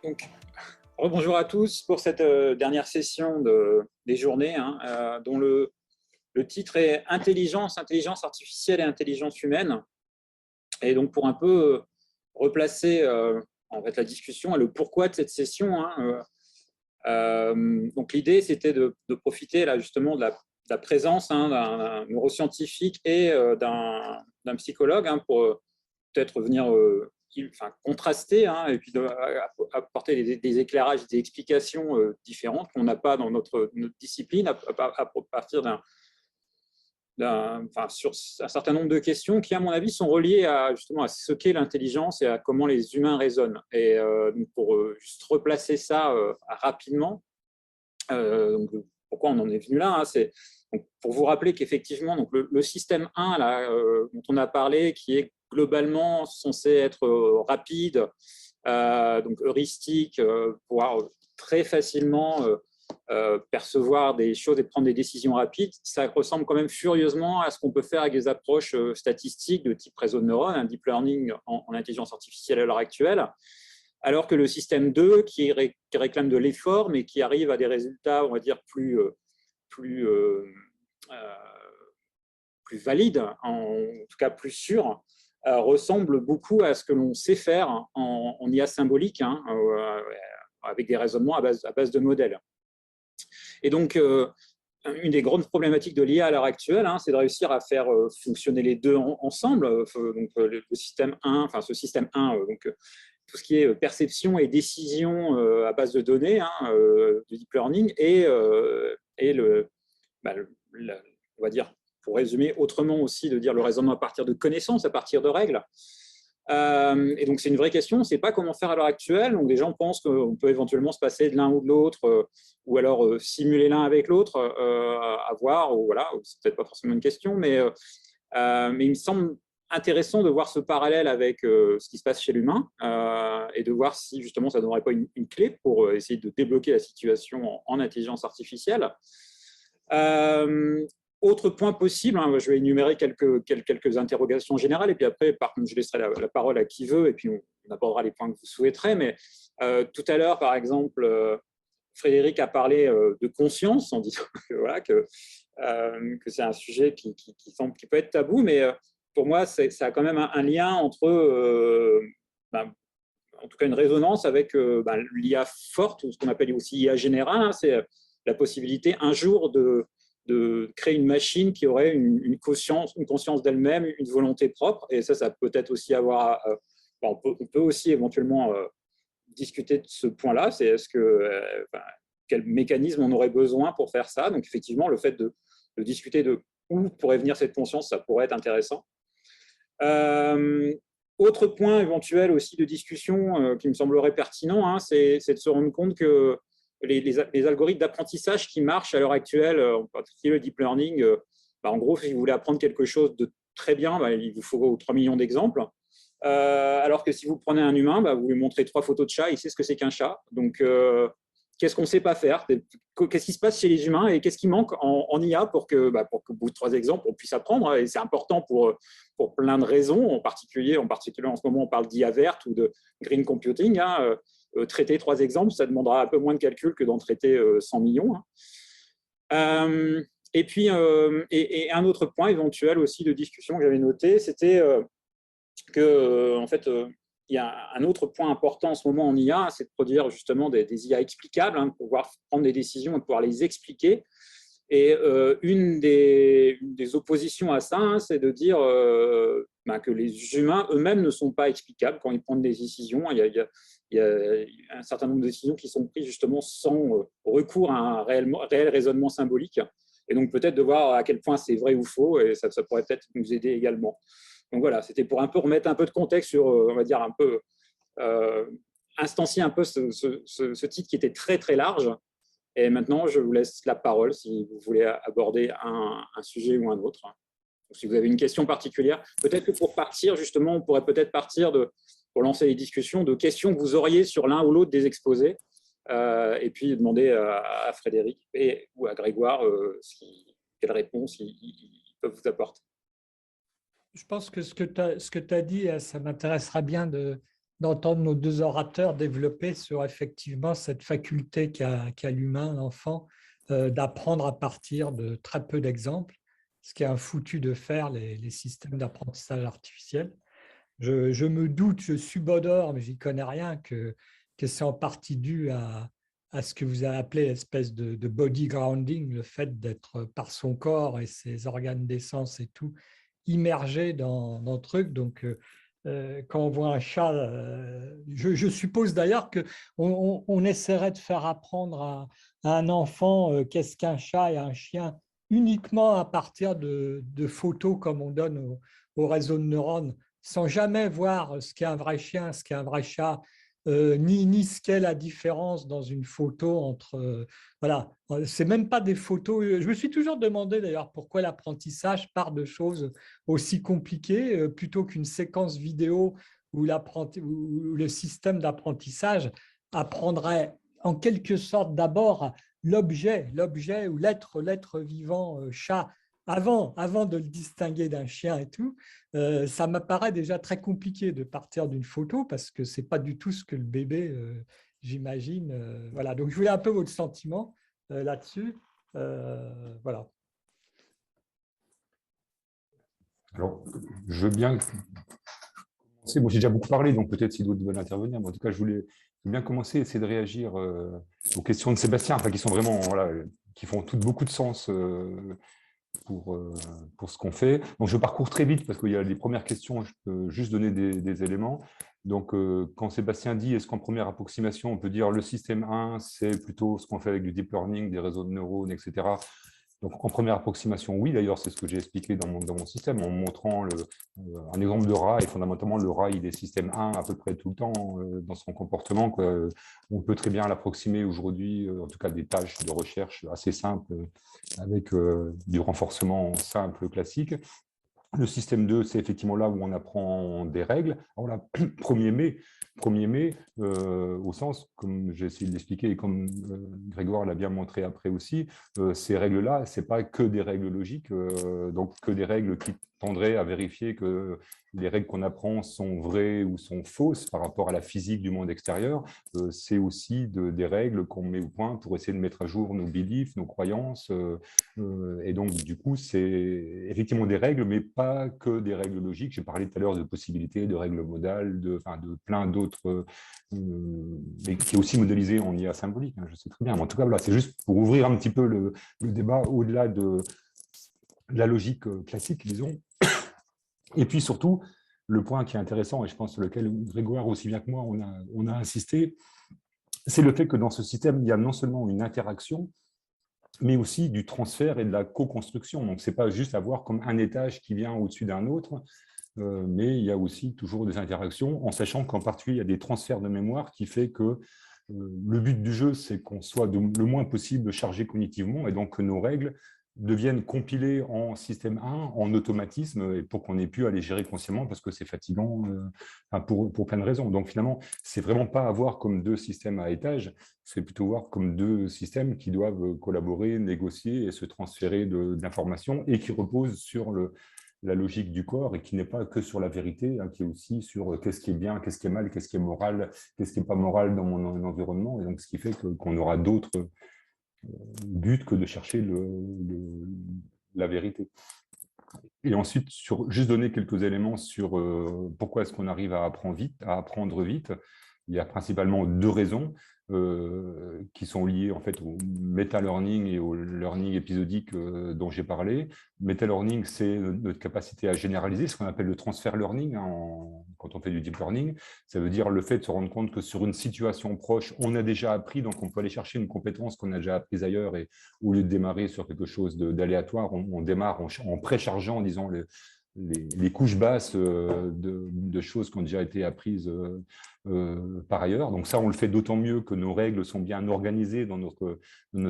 Donc, bonjour à tous pour cette dernière session des journées, dont le titre est Intelligence artificielle et intelligence humaine. Et donc, pour un peu replacer en fait, la discussion et le pourquoi de cette session, donc l'idée, c'était de profiter là, justement de la présence d'un neuroscientifique et d'un psychologue pour peut-être venir contraster et puis apporter des éclairages, des explications différentes qu'on n'a pas dans notre discipline à partir sur un certain nombre de questions qui, à mon avis, sont reliées justement à ce qu'est l'intelligence et à comment les humains raisonnent. Et donc pour juste replacer ça rapidement, donc, pourquoi on en est venu là, c'est donc, pour vous rappeler qu'effectivement, donc le système 1 là, dont on a parlé, qui est globalement censé être rapide, donc heuristique, pouvoir très facilement percevoir des choses et prendre des décisions rapides, ça ressemble quand même furieusement à ce qu'on peut faire avec des approches statistiques de type réseau de neurones, un deep learning en intelligence artificielle à l'heure actuelle, alors que le système 2, qui réclame de l'effort, mais qui arrive à des résultats, on va dire, plus valides, en tout cas plus sûrs, ressemble beaucoup à ce que l'on sait faire en IA symbolique, avec des raisonnements à base de modèles. Et donc, une des grandes problématiques de l'IA à l'heure actuelle, c'est de réussir à faire fonctionner les deux ensemble. Donc, le système 1, enfin ce système 1, donc tout ce qui est perception et décision à base de données, du deep learning, et on va dire, pour résumer autrement aussi, de dire le raisonnement à partir de connaissances, à partir de règles. Et donc, c'est une vraie question. C'est pas comment faire à l'heure actuelle. Donc, des gens pensent qu'on peut éventuellement se passer de l'un ou de l'autre, ou alors simuler l'un avec l'autre, à voir, ou voilà, c'est peut-être pas forcément une question, mais il me semble intéressant de voir ce parallèle avec ce qui se passe chez l'humain et de voir si justement ça ne donnerait pas une clé pour essayer de débloquer la situation en intelligence artificielle. Autre point possible, je vais énumérer quelques interrogations générales et puis après, par contre, je laisserai la parole à qui veut et puis on abordera les points que vous souhaiterez. Mais tout à l'heure, par exemple, Frédéric a parlé de conscience en disant que c'est un sujet qui peut être tabou, mais pour moi, ça a quand même un lien entre, en tout cas une résonance avec l'IA forte, ou ce qu'on appelle aussi IA générale. C'est la possibilité un jour de créer une machine qui aurait une conscience d'elle-même, une volonté propre. Et ça peut-être aussi avoir… on peut aussi éventuellement discuter de ce point-là. C'est quel mécanisme on aurait besoin pour faire ça. Donc, effectivement, le fait de discuter de où pourrait venir cette conscience, ça pourrait être intéressant. Autre point éventuel aussi de discussion qui me semblerait pertinent, c'est de se rendre compte que les algorithmes d'apprentissage qui marchent à l'heure actuelle, en particulier le deep learning, en gros, si vous voulez apprendre quelque chose de très bien, il vous faut 3 millions d'exemples. Alors que si vous prenez un humain, vous lui montrez 3 photos de chat, il sait ce que c'est qu'un chat. Donc, qu'est-ce qu'on ne sait pas faire? Qu'est-ce qui se passe chez les humains et qu'est-ce qui manque en IA pour qu'au bout de 3 exemples, on puisse apprendre? Et c'est important pour plein de raisons, en particulier en ce moment, on parle d'IA verte ou de green computing. Traiter 3 exemples, ça demandera un peu moins de calcul que d'en traiter 100 millions. Et puis, et un autre point éventuel aussi de discussion que j'avais noté, c'était que, en fait, il y a un autre point important en ce moment en IA, c'est de produire justement des IA explicables, pour pouvoir prendre des décisions et pouvoir les expliquer. Et une des oppositions à ça, c'est de dire que les humains eux-mêmes ne sont pas explicables quand ils prennent des décisions. Il y a un certain nombre de décisions qui sont prises justement sans recours à un réel raisonnement symbolique. Et donc peut-être de voir à quel point c'est vrai ou faux, et ça pourrait peut-être nous aider également. Donc voilà, c'était pour un peu remettre un peu de contexte sur, on va dire, un peu instancier un peu ce titre qui était très très large. Et maintenant, je vous laisse la parole si vous voulez aborder un sujet ou un autre. Donc, si vous avez une question particulière, peut-être que pour partir, justement, on pourrait peut-être partir pour lancer les discussions de questions que vous auriez sur l'un ou l'autre des exposés, et puis demander à Frédéric ou à Grégoire quelle réponse ils peuvent vous apporter. Je pense que ce que tu as dit, ça m'intéressera bien d'entendre nos deux orateurs développer sur effectivement cette faculté qu'a l'humain, l'enfant, d'apprendre à partir de très peu d'exemples, ce qui est un foutu de faire les systèmes d'apprentissage artificiel. Je me doute, je subodore, mais j'y connais rien, que c'est en partie dû à ce que vous avez appelé l'espèce de body grounding, le fait d'être par son corps et ses organes d'essence et tout, immergé dans le truc. Donc, quand on voit un chat, je suppose d'ailleurs qu'on essaierait de faire apprendre à un enfant qu'est-ce qu'un chat et un chien uniquement à partir de photos comme on donne au réseau de neurones, sans jamais voir ce qu'est un vrai chien, ce qu'est un vrai chat, ni ce qu'est la différence dans une photo entre… voilà, c'est même pas des photos. Je me suis toujours demandé d'ailleurs pourquoi l'apprentissage part de choses aussi compliquées plutôt qu'une séquence vidéo où le système d'apprentissage apprendrait en quelque sorte d'abord l'objet ou l'être vivant chat avant de le distinguer d'un chien et tout. Ça m'apparaît déjà très compliqué de partir d'une photo parce que ce n'est pas du tout ce que le bébé, j'imagine. Voilà. Donc, je voulais un peu votre sentiment là-dessus. Voilà. Alors, je veux bien commencer. Bon, j'ai déjà beaucoup parlé, donc peut-être si d'autres veulent intervenir. Mais en tout cas, je voulais bien commencer, essayer de réagir aux questions de Sébastien, enfin, qui sont vraiment, voilà, qui font toutes beaucoup de sens pour ce qu'on fait. Donc, je parcours très vite parce qu'il y a les premières questions, je peux juste donner des éléments. Donc, quand Sébastien dit, est-ce qu'en première approximation, on peut dire le système 1, c'est plutôt ce qu'on fait avec du deep learning, des réseaux de neurones, etc. Donc, en première approximation, oui. D'ailleurs, c'est ce que j'ai expliqué dans mon système en montrant un exemple de rat. Et fondamentalement, le rat, il est système 1 à peu près tout le temps dans son comportement, quoi. On peut très bien l'approximer aujourd'hui, en tout cas des tâches de recherche assez simples, avec du renforcement simple classique. Le système 2, c'est effectivement là où on apprend des règles. Alors là, 1er mai, au sens, comme j'ai essayé de l'expliquer et comme Grégoire l'a bien montré après aussi, ces règles-là, ce n'est pas que des règles logiques, donc que des règles qui tendraient à vérifier que les règles qu'on apprend sont vraies ou sont fausses par rapport à la physique du monde extérieur. C'est aussi des règles qu'on met au point pour essayer de mettre à jour nos beliefs, nos croyances. Et donc, du coup, c'est effectivement des règles, mais pas que des règles logiques. J'ai parlé tout à l'heure de possibilités, de règles modales, de plein d'autres, mais qui est aussi modélisé en IA symbolique, hein, je sais très bien. Mais en tout cas, voilà, c'est juste pour ouvrir un petit peu le débat au-delà de la logique classique, disons. Et puis surtout, le point qui est intéressant, et je pense sur lequel Grégoire aussi bien que moi, on a insisté, c'est le fait que dans ce système, il y a non seulement une interaction, mais aussi du transfert et de la co-construction. Donc, ce n'est pas juste avoir comme un étage qui vient au-dessus d'un autre, mais il y a aussi toujours des interactions, en sachant qu'en particulier, il y a des transferts de mémoire qui fait que le but du jeu, c'est qu'on soit le moins possible chargé cognitivement, et donc que nos règles deviennent compilées en système 1, en automatisme, et pour qu'on ait pu aller gérer consciemment, parce que c'est fatigant pour plein de raisons. Donc finalement, c'est vraiment pas avoir comme deux systèmes à étage, c'est plutôt voir comme deux systèmes qui doivent collaborer, négocier et se transférer d'informations, et qui reposent sur la logique du corps, et qui n'est pas que sur la vérité, hein, qui est aussi sur qu'est-ce qui est bien, qu'est-ce qui est mal, qu'est-ce qui est moral, qu'est-ce qui n'est pas moral dans mon environnement, et donc ce qui fait qu'on aura d'autres buts que de chercher la vérité. Et ensuite, juste donner quelques éléments sur pourquoi est-ce qu'on arrive à apprendre vite. Il y a principalement deux raisons qui sont liées en fait au meta-learning et au learning épisodique dont j'ai parlé. Meta-learning, c'est notre capacité à généraliser, ce qu'on appelle le transfer learning quand on fait du deep learning. Ça veut dire le fait de se rendre compte que sur une situation proche, on a déjà appris, donc on peut aller chercher une compétence qu'on a déjà apprise ailleurs, et au lieu de démarrer sur quelque chose d'aléatoire, on démarre en préchargeant, disons, les couches basses de choses qui ont déjà été apprises par ailleurs. Donc ça, on le fait d'autant mieux que nos règles sont bien organisées dans notre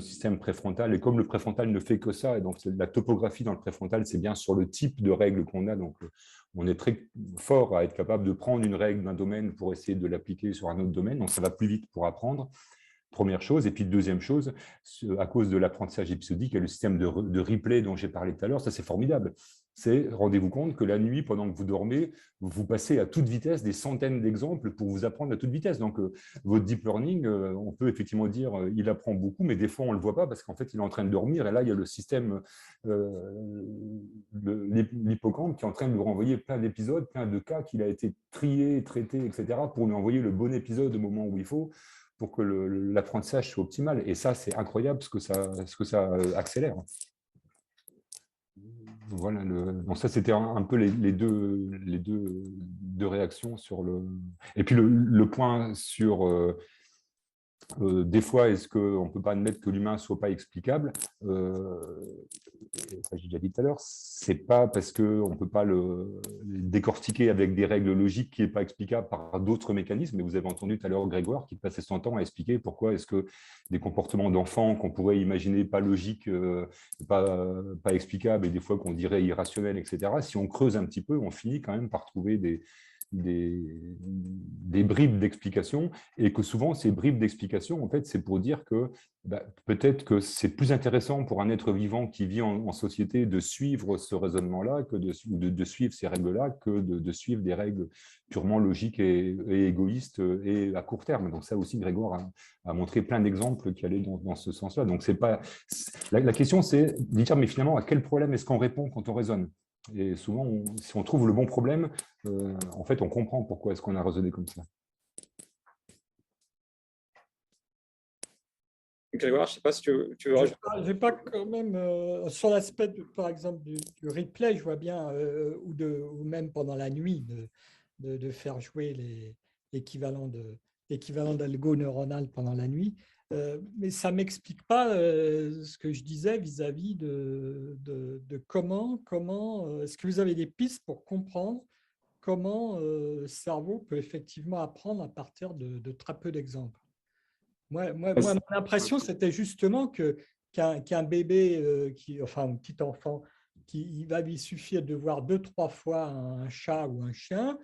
système préfrontal. Et comme le préfrontal ne fait que ça, et donc la topographie dans le préfrontal, c'est bien sur le type de règles qu'on a. Donc on est très fort à être capable de prendre une règle d'un domaine pour essayer de l'appliquer sur un autre domaine. Donc ça va plus vite pour apprendre. Première chose. Et puis, deuxième chose, à cause de l'apprentissage épisodique et le système de replay dont j'ai parlé tout à l'heure, ça c'est formidable. c'est, rendez-vous compte que la nuit, pendant que vous dormez, vous passez à toute vitesse des centaines d'exemples pour vous apprendre à toute vitesse. Donc, votre deep learning, on peut effectivement dire il apprend beaucoup, mais des fois, on ne le voit pas parce qu'en fait, il est en train de dormir. Et là, il y a le système, l'hippocampe, qui est en train de lui renvoyer plein d'épisodes, plein de cas qu'il a été trié, traité, etc., pour lui envoyer le bon épisode au moment où il faut, pour que l'apprentissage soit optimal. Et ça, c'est incroyable ce que ça accélère. Voilà, donc ça, c'était un peu les deux réactions sur le… Et puis le point sur… des fois, est-ce qu'on ne peut pas admettre que l'humain ne soit pas explicable? Ça, j'ai déjà dit tout à l'heure, c'est pas parce qu'on ne peut pas le décortiquer avec des règles logiques qui n'est pas explicable par d'autres mécanismes. Mais vous avez entendu tout à l'heure Grégoire qui passait son temps à expliquer pourquoi est-ce que des comportements d'enfants qu'on pourrait imaginer pas logiques, pas explicables et des fois qu'on dirait irrationnels, etc. Si on creuse un petit peu, on finit quand même par trouver des bribes d'explication, et que souvent ces bribes d'explication, en fait, c'est pour dire que peut-être que c'est plus intéressant pour un être vivant qui vit en société de suivre ce raisonnement-là, que de suivre ces règles-là, que de suivre des règles purement logiques et égoïstes et à court terme. Donc ça aussi, Grégoire a montré plein d'exemples qui allaient dans ce sens-là. Donc c'est pas… La question, c'est de dire, mais finalement, à quel problème est-ce qu'on répond quand on raisonne? Et souvent, si on trouve le bon problème, en fait, on comprend pourquoi est-ce qu'on a raisonné comme ça. Grégoire, je ne sais pas si tu veux rajouter. Je n'ai pas quand même, sur l'aspect, par exemple, du replay, je vois bien, ou même pendant la nuit, de faire jouer l'équivalent d'algo neuronal pendant la nuit. Mais ça ne m'explique pas ce que je disais vis-à-vis de comment est-ce que vous avez des pistes pour comprendre comment le cerveau peut effectivement apprendre à partir de très peu d'exemples. Moi, mon impression, c'était justement qu'un bébé, enfin un petit enfant, il va lui suffire de voir 2-3 fois un chat ou un chien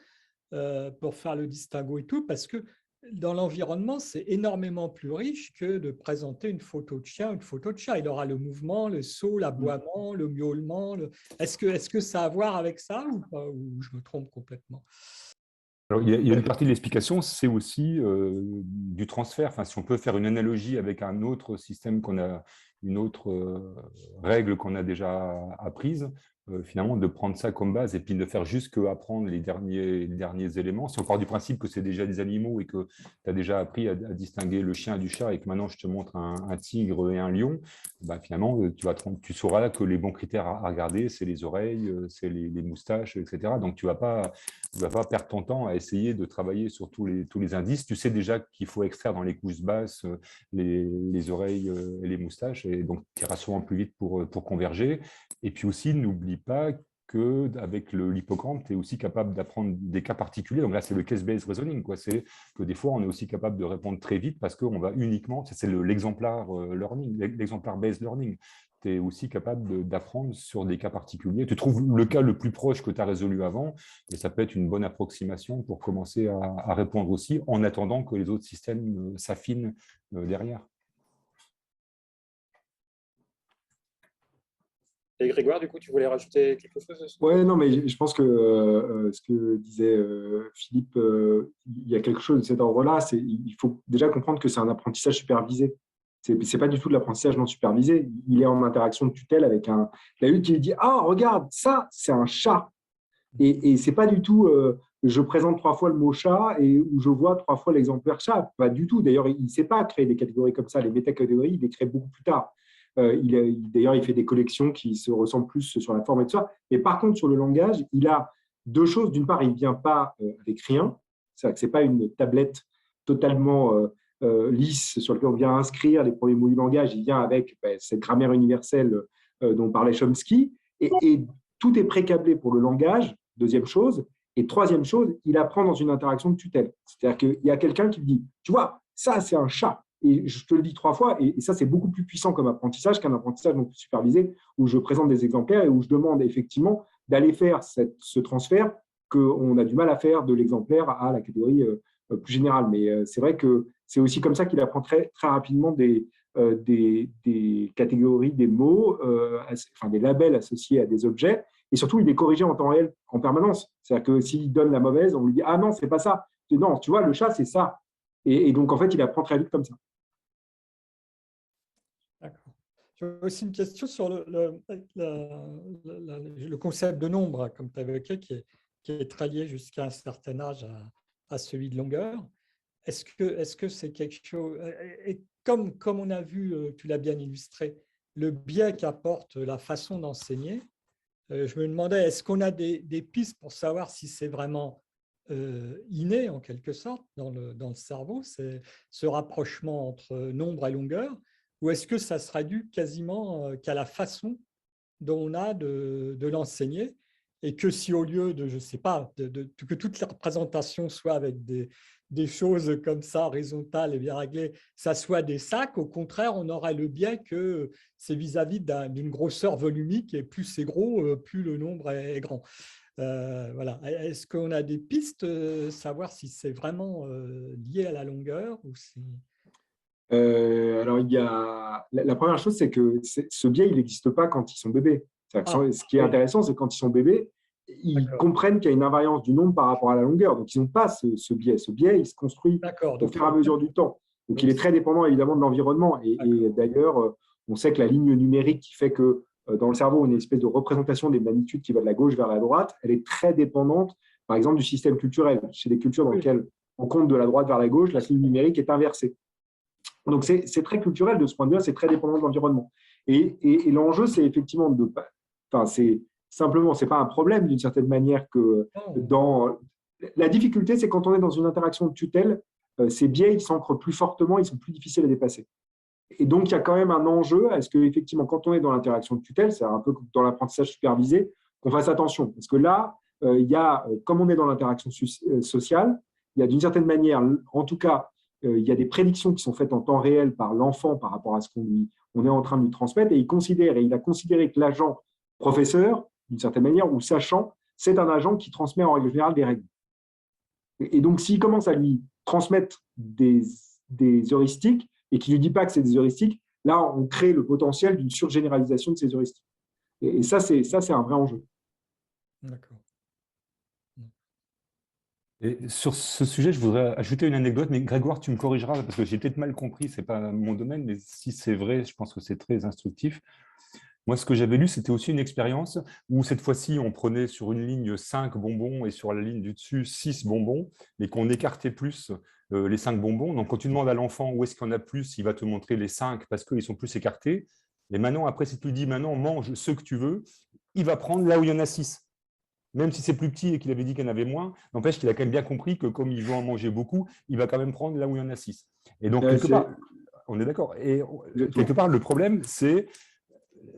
pour faire le distinguo et tout, parce que dans l'environnement, c'est énormément plus riche que de présenter une photo de chien, une photo de chat. Il aura le mouvement, le saut, l'aboiement, le miaulement. Est-ce que ça a à voir avec ça ou pas, ou je me trompe complètement? Alors, il y a une partie de l'explication, c'est aussi du transfert. Enfin, si on peut faire une analogie avec un autre système une autre règle qu'on a déjà apprise, finalement, de prendre ça comme base et puis de faire juste qu'apprendre les derniers éléments. Si on part du principe que c'est déjà des animaux et que tu as déjà appris à distinguer le chien du chat et que maintenant je te montre un tigre et un lion, finalement, tu sauras que les bons critères à regarder, c'est les oreilles, c'est les moustaches, etc. Donc, tu ne vas pas perdre ton temps à essayer de travailler sur tous les indices. Tu sais déjà qu'il faut extraire dans les couches basses les oreilles et les moustaches, et donc tu iras souvent plus vite pour converger. Et puis aussi, n'oublie pas qu'avec l'hippocampe, tu es aussi capable d'apprendre des cas particuliers. Donc là, c'est le case-based reasoning. C'est que des fois, on est aussi capable de répondre très vite parce qu'on va uniquement, c'est l'exemplar learning, l'exemplar-based learning. Tu es aussi capable d'apprendre sur des cas particuliers. Tu trouves le cas le plus proche que tu as résolu avant, et ça peut être une bonne approximation pour commencer à répondre aussi, en attendant que les autres systèmes s'affinent derrière. Et Grégoire, du coup, tu voulais rajouter quelque chose? Oui, non, mais je pense que ce que disait Philippe, il y a quelque chose de cet ordre-là. Il faut déjà comprendre que c'est un apprentissage supervisé. Ce n'est pas du tout de l'apprentissage non supervisé. Il est en interaction de tutelle avec l'adulte qui lui dit « Ah, regarde, ça, c'est un chat ». Et ce n'est pas du tout je présente 3 fois le mot chat et où je vois 3 fois l'exemplaire chat. Pas du tout. D'ailleurs, il ne sait pas créer des catégories comme ça. Les métacatégories, il les crée beaucoup plus tard. D'ailleurs, il fait des collections qui se ressemblent plus sur la forme et tout ça. Mais par contre, sur le langage, il a 2 choses. D'une part, il ne vient pas avec rien. C'est-à-dire que ce n'est pas une tablette totalement lisse sur laquelle on vient inscrire les premiers mots du langage. Il vient avec cette grammaire universelle dont parlait Chomsky. Et tout est précablé pour le langage, deuxième chose. Et troisième chose, il apprend dans une interaction de tutelle. C'est-à-dire qu'il y a quelqu'un qui dit « Tu vois, ça, c'est un chat ». Et je te le dis 3 fois, et ça, c'est beaucoup plus puissant comme apprentissage qu'un apprentissage non supervisé où je présente des exemplaires et où je demande effectivement d'aller faire ce transfert qu'on a du mal à faire de l'exemplaire à la catégorie plus générale. Mais c'est vrai que c'est aussi comme ça qu'il apprend très, très rapidement des catégories, des mots, enfin des labels associés à des objets. Et surtout, il est corrigé en temps réel, en permanence. C'est-à-dire que s'il donne la mauvaise, on lui dit « Ah non, c'est pas ça. » Non, tu vois, le chat, c'est ça. Et donc, en fait, il apprend très vite comme ça. D'accord. J'ai aussi une question sur le concept de nombre, comme tu avais évoqué, qui est très lié jusqu'à un certain âge à celui de longueur. Est-ce que c'est quelque chose… Et comme on a vu, tu l'as bien illustré, le biais qu'apporte la façon d'enseigner, je me demandais, est-ce qu'on a des pistes pour savoir si c'est vraiment inné, en quelque sorte, dans le cerveau, c'est ce rapprochement entre nombre et longueur, ou est-ce que ça sera dû quasiment qu'à la façon dont on a de l'enseigner, et que si au lieu de, je ne sais pas, que toutes les représentations soient avec des choses comme ça, horizontales et bien réglées, ça soit des sacs, au contraire, on aurait le biais que c'est vis-à-vis d'une grosseur volumique, et plus c'est gros, plus le nombre est grand. Voilà. Est-ce qu'on a des pistes, savoir si c'est vraiment lié à la longueur ou si… Alors, il y a… la première chose, c'est que ce biais, il n'existe pas quand ils sont bébés. Ce qui est intéressant, c'est quand ils sont bébés, ils comprennent qu'il y a une invariance du nombre par rapport à la longueur. Donc, ils n'ont pas ce biais. Ce biais, il se construit au fur et à mesure du temps. Donc, il est très dépendant, évidemment, de l'environnement. Et d'ailleurs, on sait que la ligne numérique qui fait que dans le cerveau, on a une espèce de représentation des magnitudes qui va de la gauche vers la droite, elle est très dépendante, par exemple, du système culturel. Chez des cultures dans lesquelles on compte de la droite vers la gauche, la ligne numérique est inversée. Donc, c'est très culturel de ce point de vue, c'est très dépendant de l'environnement. Et l'enjeu, c'est effectivement de… Enfin, c'est simplement, ce n'est pas un problème d'une certaine manière que dans… La difficulté, c'est quand on est dans une interaction de tutelle, ces biais, ils s'ancrent plus fortement, ils sont plus difficiles à dépasser. Et donc, il y a quand même un enjeu à ce qu'effectivement, quand on est dans l'interaction de tutelle, c'est un peu comme dans l'apprentissage supervisé, qu'on fasse attention. Parce que là, il y a, comme on est dans l'interaction sociale, il y a d'une certaine manière, en tout cas, il y a des prédictions qui sont faites en temps réel par l'enfant par rapport à ce qu'on est en train de lui transmettre, et il a considéré que l'agent professeur, d'une certaine manière, ou sachant, c'est un agent qui transmet en règle générale des règles. Et donc, s'il commence à lui transmettre des heuristiques et qu'il ne lui dit pas que c'est des heuristiques, là, on crée le potentiel d'une surgénéralisation de ces heuristiques. Et ça, c'est un vrai enjeu. D'accord. Et sur ce sujet, je voudrais ajouter une anecdote, mais Grégoire, tu me corrigeras, parce que j'ai peut-être mal compris, ce n'est pas mon domaine, mais si c'est vrai, je pense que c'est très instructif. Moi, ce que j'avais lu, c'était aussi une expérience où cette fois-ci, on prenait sur une ligne 5 bonbons et sur la ligne du dessus 6 bonbons, mais qu'on écartait plus les 5 bonbons. Donc, quand tu demandes à l'enfant où est-ce qu'il y en a plus, il va te montrer les 5 parce qu'ils sont plus écartés. Et maintenant, après, si tu lui dis maintenant, mange ce que tu veux, il va prendre là où il y en a 6. Même si c'est plus petit et qu'il avait dit qu'il y en avait moins, n'empêche qu'il a quand même bien compris que comme il veut en manger beaucoup, il va quand même prendre là où il y en a 6. Et donc, quelque part, on est d'accord. Et quelque part, le problème, c'est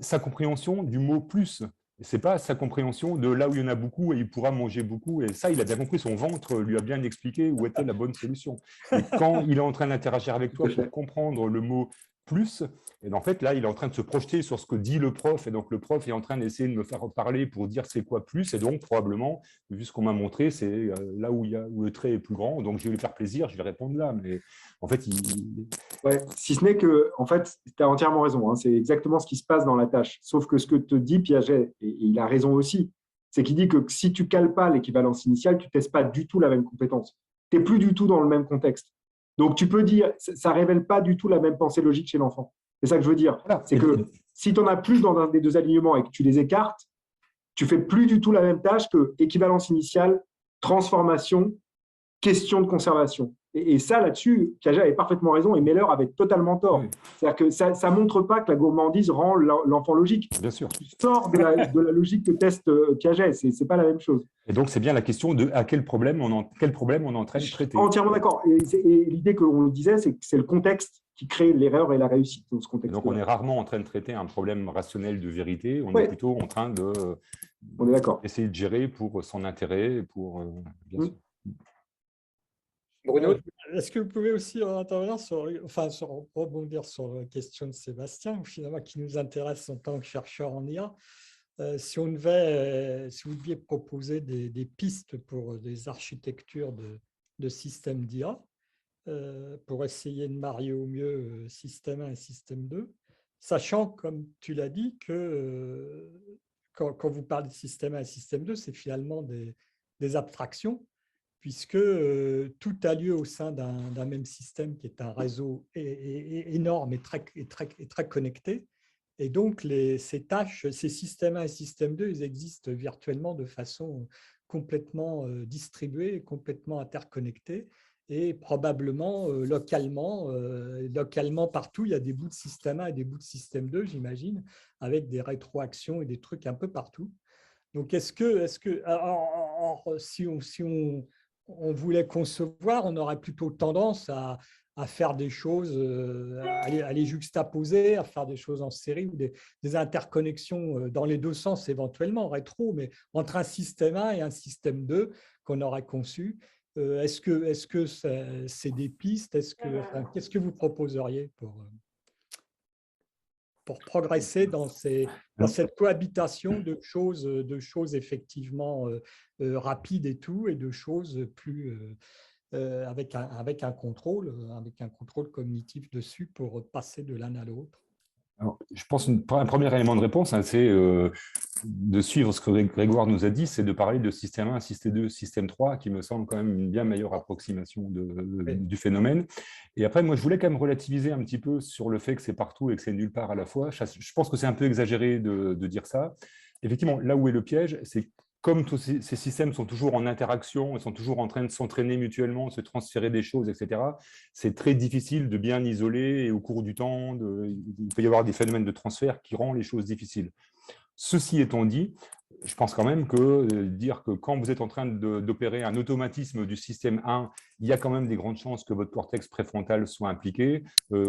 sa compréhension du mot « plus ». Ce n'est pas sa compréhension de là où il y en a beaucoup et il pourra manger beaucoup. Et ça, il a bien compris, son ventre lui a bien expliqué où était la bonne solution. Et quand il est en train d'interagir avec toi pour comprendre le mot « plus », et en fait, là, il est en train de se projeter sur ce que dit le prof. Et donc, le prof est en train d'essayer de me faire parler pour dire c'est quoi plus. Et donc, probablement, vu ce qu'on m'a montré, c'est là où le trait est plus grand. Donc, je vais lui faire plaisir, je vais répondre là. Mais en fait, Ouais, si ce n'est que, en fait, tu as entièrement raison. Hein, c'est exactement ce qui se passe dans la tâche. Sauf que ce que te dit Piaget, et il a raison aussi, c'est qu'il dit que si tu ne cales pas l'équivalence initiale, tu ne testes pas du tout la même compétence. Tu n'es plus du tout dans le même contexte. Donc, tu peux dire, ça ne révèle pas du tout la même pensée logique chez l'enfant. C'est ça que je veux dire. Voilà. C'est que si tu en as plus dans un des deux alignements et que tu les écartes, tu ne fais plus du tout la même tâche que équivalence initiale, transformation, question de conservation. Et ça, là-dessus, Piaget avait parfaitement raison et Meller avait totalement tort. Oui. C'est-à-dire que ça ne montre pas que la gourmandise rend l'enfant logique. Bien sûr. Tu sors de la logique que teste Piaget, ce n'est pas la même chose. Et donc, c'est bien la question de à quel problème on est en train de traiter. Entièrement d'accord. Et l'idée que l'on disait, c'est que c'est le contexte qui crée l'erreur et la réussite dans ce contexte. Donc, on est rarement en train de traiter un problème rationnel de vérité. On est plutôt en train d'essayer de gérer pour son intérêt, pour bien sûr. Bruno, est-ce que vous pouvez aussi intervenir rebondir sur la question de Sébastien, finalement, qui nous intéresse en tant que chercheur en IA. Si vous deviez proposer des pistes pour des architectures de systèmes d'IA, pour essayer de marier au mieux système 1 et système 2, sachant, comme tu l'as dit, que quand vous parlez de système 1 et système 2, c'est finalement des abstractions, puisque tout a lieu au sein d'un même système qui est un réseau énorme et très connecté. Et donc, ces tâches, ces systèmes 1 et système 2, ils existent virtuellement de façon complètement distribuée, complètement interconnectée. Et probablement, localement, partout, il y a des bouts de système 1 et des bouts de système 2, j'imagine, avec des rétroactions et des trucs un peu partout. Donc, si on voulait concevoir, on aurait plutôt tendance à faire des choses, à les juxtaposer, à faire des choses en série ou des interconnexions dans les deux sens éventuellement, rétro, mais entre un système 1 et un système 2 qu'on aurait conçu. Est-ce que c'est des pistes? Qu'est-ce que vous proposeriez pour progresser dans cette cohabitation de choses effectivement rapides et tout, et de choses plus avec un contrôle cognitif dessus pour passer de l'un à l'autre. Alors, je pense qu'un premier élément de réponse, hein, c'est de suivre ce que Grégoire nous a dit, c'est de parler de système 1, système 2, système 3, qui me semble quand même une bien meilleure approximation du phénomène. Et après, moi, je voulais quand même relativiser un petit peu sur le fait que c'est partout et que c'est nulle part à la fois. Je pense que c'est un peu exagéré de dire ça. Effectivement, là où est le piège, c'est comme tous ces systèmes sont toujours en interaction, ils sont toujours en train de s'entraîner mutuellement, se transférer des choses, etc., c'est très difficile de bien isoler et au cours du temps, il peut y avoir des phénomènes de transfert qui rendent les choses difficiles. Ceci étant dit, je pense quand même que dire que quand vous êtes en train d'opérer un automatisme du système 1, il y a quand même des grandes chances que votre cortex préfrontal soit impliqué.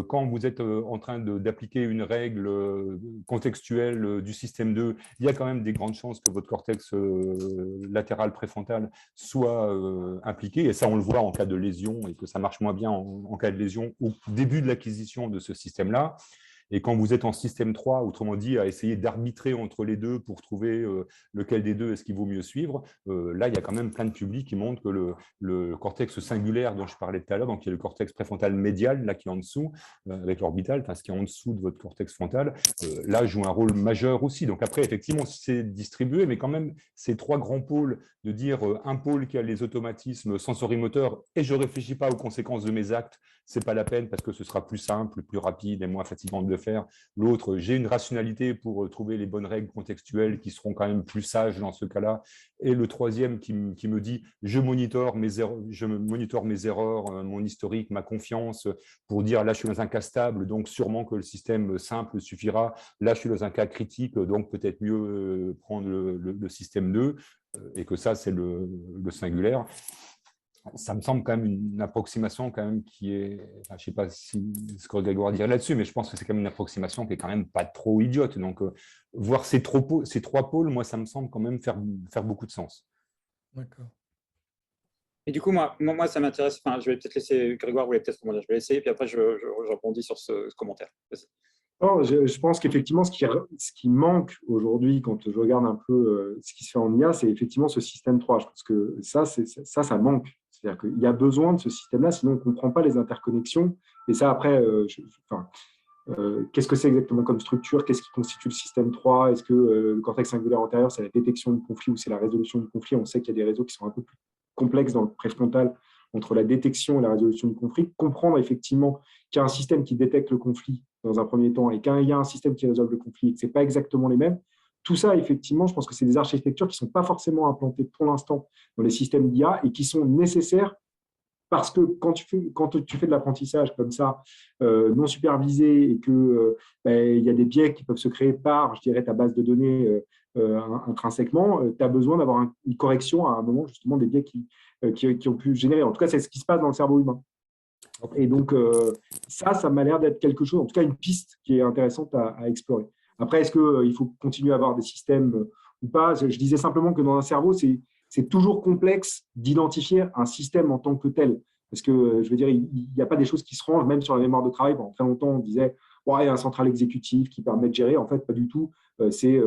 Quand vous êtes en train d'appliquer une règle contextuelle du système 2, il y a quand même des grandes chances que votre cortex latéral préfrontal soit impliqué. Et ça, on le voit en cas de lésion et que ça marche moins bien en cas de lésion au début de l'acquisition de ce système-là. Et quand vous êtes en système 3, autrement dit, à essayer d'arbitrer entre les deux pour trouver lequel des deux est-ce qu'il vaut mieux suivre, là, il y a quand même plein de publics qui montrent que le cortex singulaire dont je parlais tout à l'heure, donc il y a le cortex préfrontal médial, là qui est en dessous, avec l'orbital, enfin ce qui est en dessous de votre cortex frontal, là joue un rôle majeur aussi. Donc après, effectivement, c'est distribué, mais quand même, ces trois grands pôles, de dire un pôle qui a les automatismes sensorimoteurs et je ne réfléchis pas aux conséquences de mes actes, ce n'est pas la peine parce que ce sera plus simple, plus rapide et moins fatigant de le faire. L'autre, j'ai une rationalité pour trouver les bonnes règles contextuelles qui seront quand même plus sages dans ce cas-là. Et le troisième qui me dit, je monitore mes erreurs, mon historique, ma confiance, pour dire là, je suis dans un cas stable, donc sûrement que le système simple suffira. Là, je suis dans un cas critique, donc peut-être mieux prendre le système 2, et que ça, c'est le singulaire. Ça me semble quand même une approximation quand même qui est, enfin, je ne sais pas ce que Grégoire dirait là-dessus, mais je pense que c'est quand même une approximation qui est quand même pas trop idiote. Donc, voir ces trois pôles, moi, ça me semble quand même faire beaucoup de sens. D'accord. Et du coup, moi ça m'intéresse. Enfin, je vais peut-être laisser Grégoire, voulait peut-être comment dire. Je vais essayer, puis après, je rebondis sur ce commentaire. Non, je pense qu'effectivement, ce qui manque aujourd'hui, quand je regarde un peu ce qui se fait en IA, c'est effectivement ce système 3. Je pense que ça manque. C'est-à-dire qu'il y a besoin de ce système-là, sinon on ne comprend pas les interconnexions. Et ça, après, qu'est-ce que c'est exactement comme structure? Qu'est-ce qui constitue le système 3? Est-ce que le cortex singulaire antérieur, c'est la détection du conflit ou c'est la résolution du conflit? On sait qu'il y a des réseaux qui sont un peu plus complexes dans le préfrontal entre la détection et la résolution du conflit. Comprendre effectivement qu'il y a un système qui détecte le conflit dans un premier temps et qu'il y a un système qui résolve le conflit et que ce n'est pas exactement les mêmes. Tout ça, effectivement, je pense que c'est des architectures qui ne sont pas forcément implantées pour l'instant dans les systèmes d'IA et qui sont nécessaires parce que quand tu fais de l'apprentissage comme ça, non supervisé, et qu'il y a des biais qui peuvent se créer par, je dirais, ta base de données intrinsèquement, tu as besoin d'avoir une correction à un moment, justement, des biais qui ont pu générer. En tout cas, c'est ce qui se passe dans le cerveau humain. Et donc, ça m'a l'air d'être quelque chose, en tout cas une piste qui est intéressante à explorer. Après, est-ce qu'il faut continuer à avoir des systèmes ou pas? Je disais simplement que dans un cerveau, c'est toujours complexe d'identifier un système en tant que tel. Parce que, je veux dire, il n'y a pas des choses qui se rangent, même sur la mémoire de travail. Pendant très longtemps, on disait ouais, il y a un central exécutif qui permet de gérer. En fait, pas du tout. C'est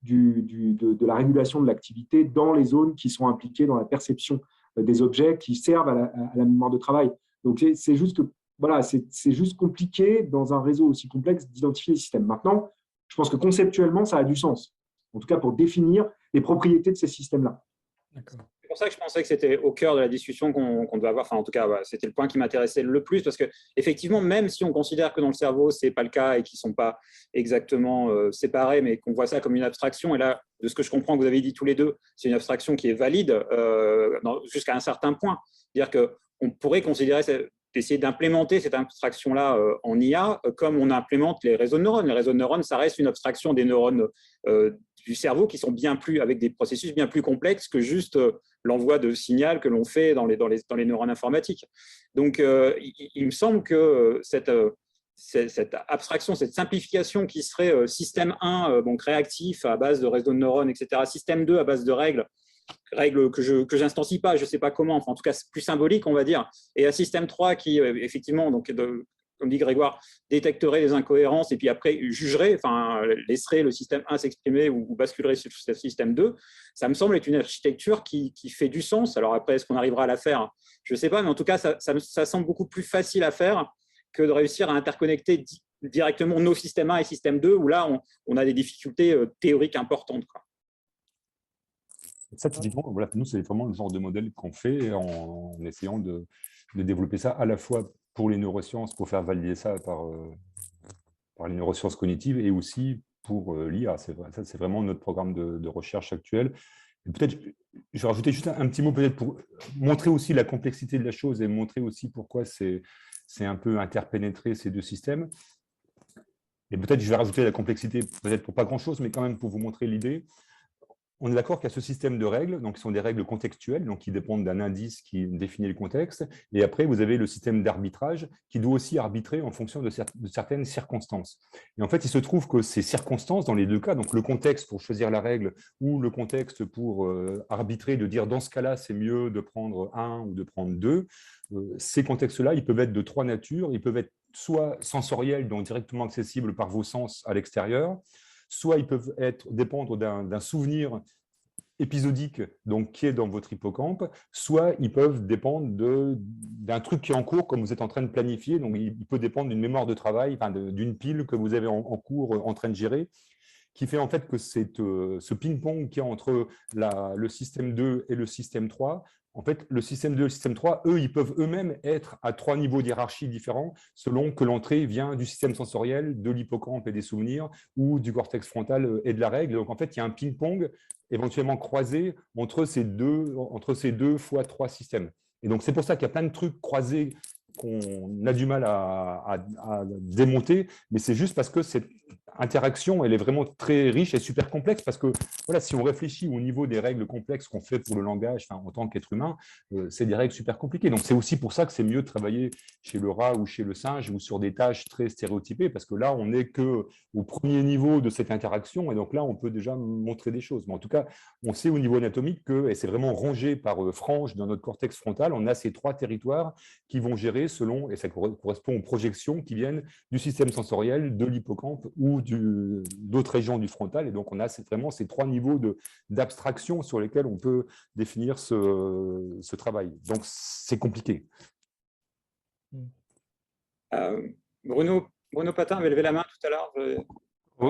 de la régulation de l'activité dans les zones qui sont impliquées dans la perception des objets qui servent à la mémoire de travail. Donc, c'est juste que voilà, c'est juste compliqué dans un réseau aussi complexe d'identifier les systèmes. Maintenant, je pense que conceptuellement, ça a du sens. en tout cas pour définir les propriétés de ces systèmes-là. C'est pour ça que je pensais que c'était au cœur de la discussion qu'on devait avoir. Enfin, en tout cas, c'était le point qui m'intéressait le plus, parce qu'effectivement, même si on considère que dans le cerveau, ce n'est pas le cas et qu'ils ne sont pas exactement séparés, mais qu'on voit ça comme une abstraction, et là, de ce que je comprends que vous avez dit tous les deux, c'est une abstraction qui est valide jusqu'à un certain point. C'est-à-dire qu'on pourrait considérer, essayer d'implémenter cette abstraction-là en IA comme on implémente les réseaux de neurones. Les réseaux de neurones, ça reste une abstraction des neurones du cerveau qui sont avec des processus bien plus complexes que juste l'envoi de signal que l'on fait dans les neurones informatiques. Donc, il me semble que cette abstraction, cette simplification qui serait système 1, donc réactif à base de réseaux de neurones, etc., système 2 à base de règles que je n'instancie pas, je ne sais pas comment, enfin, en tout cas plus symbolique, on va dire, et un système 3 qui, effectivement, donc, comme dit Grégoire, détecterait les incohérences et puis après jugerait, enfin, laisserait le système 1 s'exprimer ou basculerait sur le système 2, ça me semble être une architecture qui fait du sens. Alors après, est-ce qu'on arrivera à la faire? Je ne sais pas, mais en tout cas, ça semble beaucoup plus facile à faire que de réussir à interconnecter directement nos systèmes 1 et système 2, où là, on a des difficultés théoriques importantes, quoi. Ça, typiquement, voilà, nous, c'est vraiment le genre de modèle qu'on fait en essayant de développer ça à la fois pour les neurosciences, pour faire valider ça par les neurosciences cognitives et aussi pour l'IA. Ça, c'est vraiment notre programme de recherche actuel. Peut-être, je vais rajouter juste un petit mot peut-être pour montrer aussi la complexité de la chose et montrer aussi pourquoi c'est un peu interpénétré ces deux systèmes. Et peut-être je vais rajouter la complexité, peut-être pour pas grand-chose, mais quand même pour vous montrer l'idée. On est d'accord qu'il y a ce système de règles, donc qui sont des règles contextuelles, donc qui dépendent d'un indice qui définit le contexte. Et après, vous avez le système d'arbitrage qui doit aussi arbitrer en fonction de certaines circonstances. Et en fait, il se trouve que ces circonstances, dans les deux cas, donc le contexte pour choisir la règle ou le contexte pour arbitrer, de dire dans ce cas-là, c'est mieux de prendre 1 ou de prendre 2, ces contextes-là, ils peuvent être de 3 natures. Ils peuvent être soit sensoriels, donc directement accessibles par vos sens à l'extérieur, soit ils peuvent dépendre d'un souvenir épisodique donc, qui est dans votre hippocampe, soit ils peuvent dépendre d'un truc qui est en cours, comme vous êtes en train de planifier. Donc, il peut dépendre d'une mémoire de travail, enfin, d'une pile que vous avez en cours en train de gérer, qui fait en fait que ce ping-pong qui est entre le système 2 et le système 3, en fait, le système 2 et le système 3, eux, ils peuvent eux-mêmes être à 3 niveaux d'hierarchie différents selon que l'entrée vient du système sensoriel, de l'hippocampe et des souvenirs, ou du cortex frontal et de la règle. Donc, en fait, il y a un ping-pong éventuellement croisé entre ces deux fois 3 systèmes. Et donc, c'est pour ça qu'il y a plein de trucs croisés qu'on a du mal à démonter, mais c'est juste parce que cette interaction, elle est vraiment très riche et super complexe, parce que voilà, si on réfléchit au niveau des règles complexes qu'on fait pour le langage, enfin, en tant qu'être humain, c'est des règles super compliquées. Donc, c'est aussi pour ça que c'est mieux de travailler chez le rat ou chez le singe ou sur des tâches très stéréotypées, parce que là, on n'est qu'au premier niveau de cette interaction, et donc là, on peut déjà montrer des choses. Mais en tout cas, on sait au niveau anatomique que, et c'est vraiment rangé par franges dans notre cortex frontal, on a ces 3 territoires qui vont gérer selon, et ça correspond aux projections qui viennent du système sensoriel, de l'hippocampe ou d'autres régions du frontal. Et donc, on a vraiment ces 3 niveaux d'abstraction sur lesquels on peut définir ce travail. Donc, c'est compliqué. Bruno Patin avait levé la main tout à l'heure.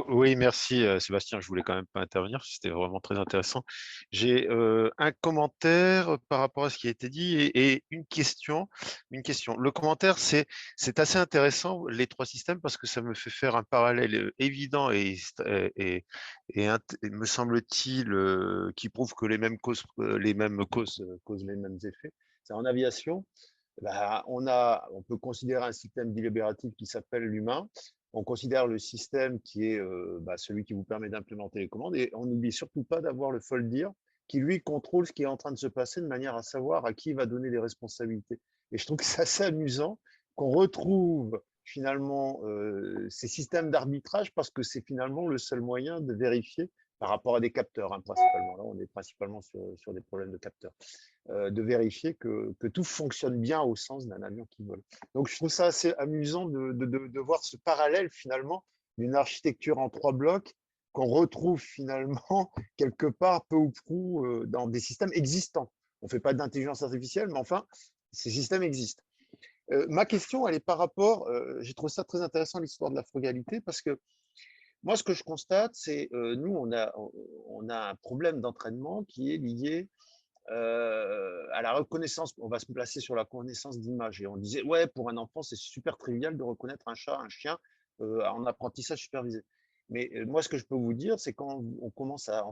Oui, merci Sébastien, je voulais quand même pas intervenir, c'était vraiment très intéressant. J'ai un commentaire par rapport à ce qui a été dit et une question. Le commentaire, c'est assez intéressant, les 3 systèmes, parce que ça me fait faire un parallèle évident et me semble-t-il qui prouve que les mêmes causes causent les mêmes effets. C'est en aviation. On peut considérer un système délibératif qui s'appelle l'humain. On considère le système qui est celui qui vous permet d'implémenter les commandes, et on n'oublie surtout pas d'avoir le foldir qui, lui, contrôle ce qui est en train de se passer de manière à savoir à qui il va donner les responsabilités. Et je trouve que c'est assez amusant qu'on retrouve finalement ces systèmes d'arbitrage, parce que c'est finalement le seul moyen de vérifier par rapport à des capteurs, hein, principalement. Là, on est principalement sur des problèmes de capteurs. De vérifier que tout fonctionne bien au sens d'un avion qui vole. Donc, je trouve ça assez amusant de voir ce parallèle, finalement, d'une architecture en 3 blocs qu'on retrouve finalement quelque part, peu ou prou, dans des systèmes existants. On ne fait pas d'intelligence artificielle, mais enfin, ces systèmes existent. Ma question, elle est par rapport, j'ai trouvé ça très intéressant, l'histoire de la frugalité, parce que Moi, ce que je constate, c'est nous, on a un problème d'entraînement qui est lié à la reconnaissance. On va se placer sur la connaissance d'image. Et on disait, ouais, pour un enfant, c'est super trivial de reconnaître un chat, un chien en apprentissage supervisé. Mais moi, ce que je peux vous dire, c'est quand on commence à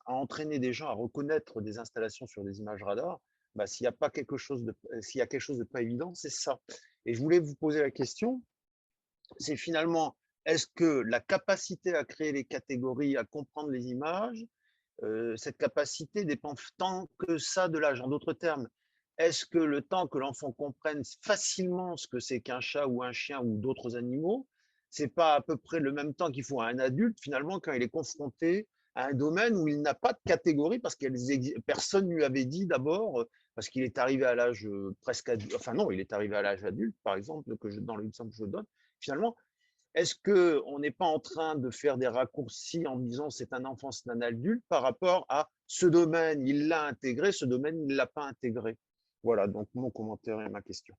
entraîner des gens à reconnaître des installations sur des images radar, bah, s'il y a quelque chose de pas évident, c'est ça. Et je voulais vous poser la question, c'est finalement, est-ce que la capacité à créer les catégories, à comprendre les images, cette capacité dépend tant que ça de l'âge? En d'autres termes, est-ce que le temps que l'enfant comprenne facilement ce que c'est qu'un chat ou un chien ou d'autres animaux, c'est pas à peu près le même temps qu'il faut à un adulte, finalement, quand il est confronté à un domaine où il n'a pas de catégorie, parce que personne ne lui avait dit d'abord, parce qu'il est arrivé à l'âge presque adulte, enfin non, il est arrivé à l'âge adulte, par exemple, dans l'exemple que je donne, finalement, est-ce qu'on n'est pas en train de faire des raccourcis en disant c'est un enfant, c'est un adulte par rapport à ce domaine, il l'a intégré, ce domaine, il ne l'a pas intégré? Voilà, donc mon commentaire et ma question.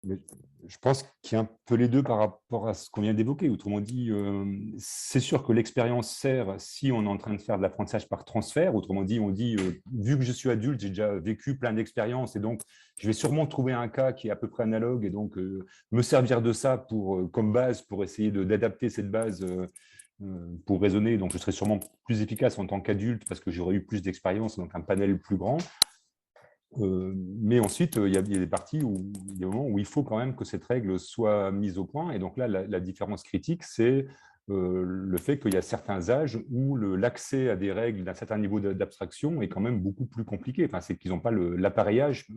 Mais je pense qu'il y a un peu les deux par rapport à ce qu'on vient d'évoquer. Autrement dit, c'est sûr que l'expérience sert si on est en train de faire de l'apprentissage par transfert. Autrement dit, on dit, vu que je suis adulte, j'ai déjà vécu plein d'expériences et donc je vais sûrement trouver un cas qui est à peu près analogue et donc me servir de ça comme base pour essayer d'adapter cette base pour raisonner. Donc, je serai sûrement plus efficace en tant qu'adulte parce que j'aurai eu plus d'expérience, donc un panel plus grand. Mais ensuite, il y a des parties où il y a des moments où il faut quand même que cette règle soit mise au point. Et donc là, la différence critique, c'est le fait qu'il y a certains âges où l'accès à des règles d'un certain niveau d'abstraction est quand même beaucoup plus compliqué. Enfin, c'est qu'ils n'ont pas l'appareillage,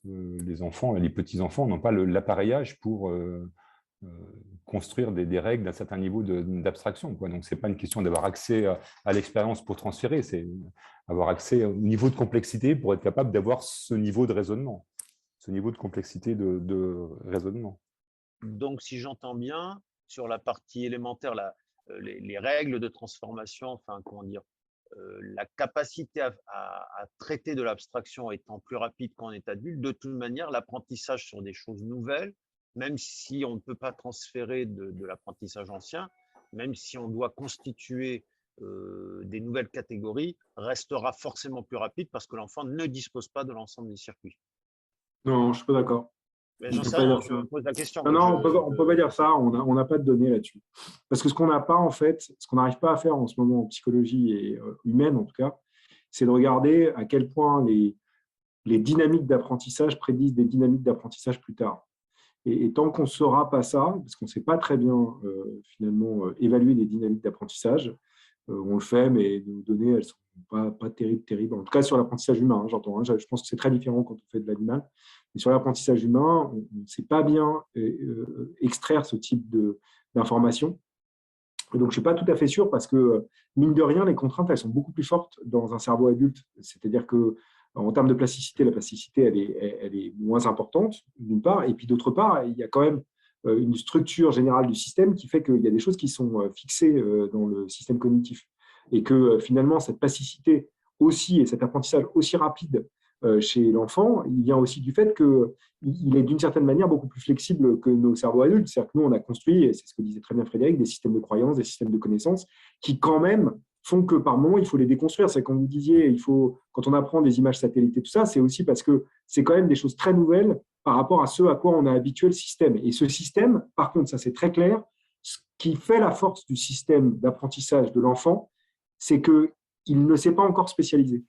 les enfants et les petits-enfants n'ont pas l'appareillage pour construire des règles d'un certain niveau d'abstraction. Donc, ce n'est pas une question d'avoir accès à l'expérience pour transférer, c'est avoir accès au niveau de complexité pour être capable d'avoir ce niveau de raisonnement, ce niveau de complexité de raisonnement. Donc, si j'entends bien, sur la partie élémentaire, les règles de transformation, enfin, comment dire, la capacité à traiter de l'abstraction étant plus rapide quand on est adulte, de toute manière, l'apprentissage sur des choses nouvelles, même si on ne peut pas transférer de l'apprentissage ancien, même si on doit constituer des nouvelles catégories, restera forcément plus rapide parce que l'enfant ne dispose pas de l'ensemble des circuits. Non, je ne suis pas d'accord. Mais j'en sais rien, je me pose la question. Non, on ne peut pas dire ça, on n'a pas de données là-dessus. Parce que ce qu'on n'a pas, en fait, ce qu'on n'arrive pas à faire en ce moment en psychologie et humaine, en tout cas, c'est de regarder à quel point les dynamiques d'apprentissage prédisent des dynamiques d'apprentissage plus tard. Et tant qu'on ne saura pas ça, parce qu'on ne sait pas très bien, finalement, évaluer les dynamiques d'apprentissage, on le fait, mais nos données, elles ne sont pas terribles. En tout cas, sur l'apprentissage humain, j'entends. Je pense que c'est très différent quand on fait de l'animal. Mais sur l'apprentissage humain, on ne sait pas bien extraire ce type d'informations. Donc, je ne suis pas tout à fait sûr parce que, mine de rien, les contraintes, elles sont beaucoup plus fortes dans un cerveau adulte. C'est-à-dire qu'en termes de plasticité, la plasticité, elle est moins importante, d'une part. Et puis, d'autre part, il y a quand même une structure générale du système qui fait qu'il y a des choses qui sont fixées dans le système cognitif. Et que, finalement, cette plasticité aussi et cet apprentissage aussi rapide chez l'enfant, il vient aussi du fait qu'il est d'une certaine manière beaucoup plus flexible que nos cerveaux adultes. C'est-à-dire que nous, on a construit, et c'est ce que disait très bien Frédéric, des systèmes de croyances, des systèmes de connaissances qui, quand même, font que par moment, il faut les déconstruire. C'est quand vous disiez, quand on apprend des images satellites et tout ça, c'est aussi parce que c'est quand même des choses très nouvelles par rapport à ce à quoi on a habitué le système. Et ce système, par contre, ça c'est très clair, ce qui fait la force du système d'apprentissage de l'enfant, c'est qu'il ne s'est pas encore spécialisé.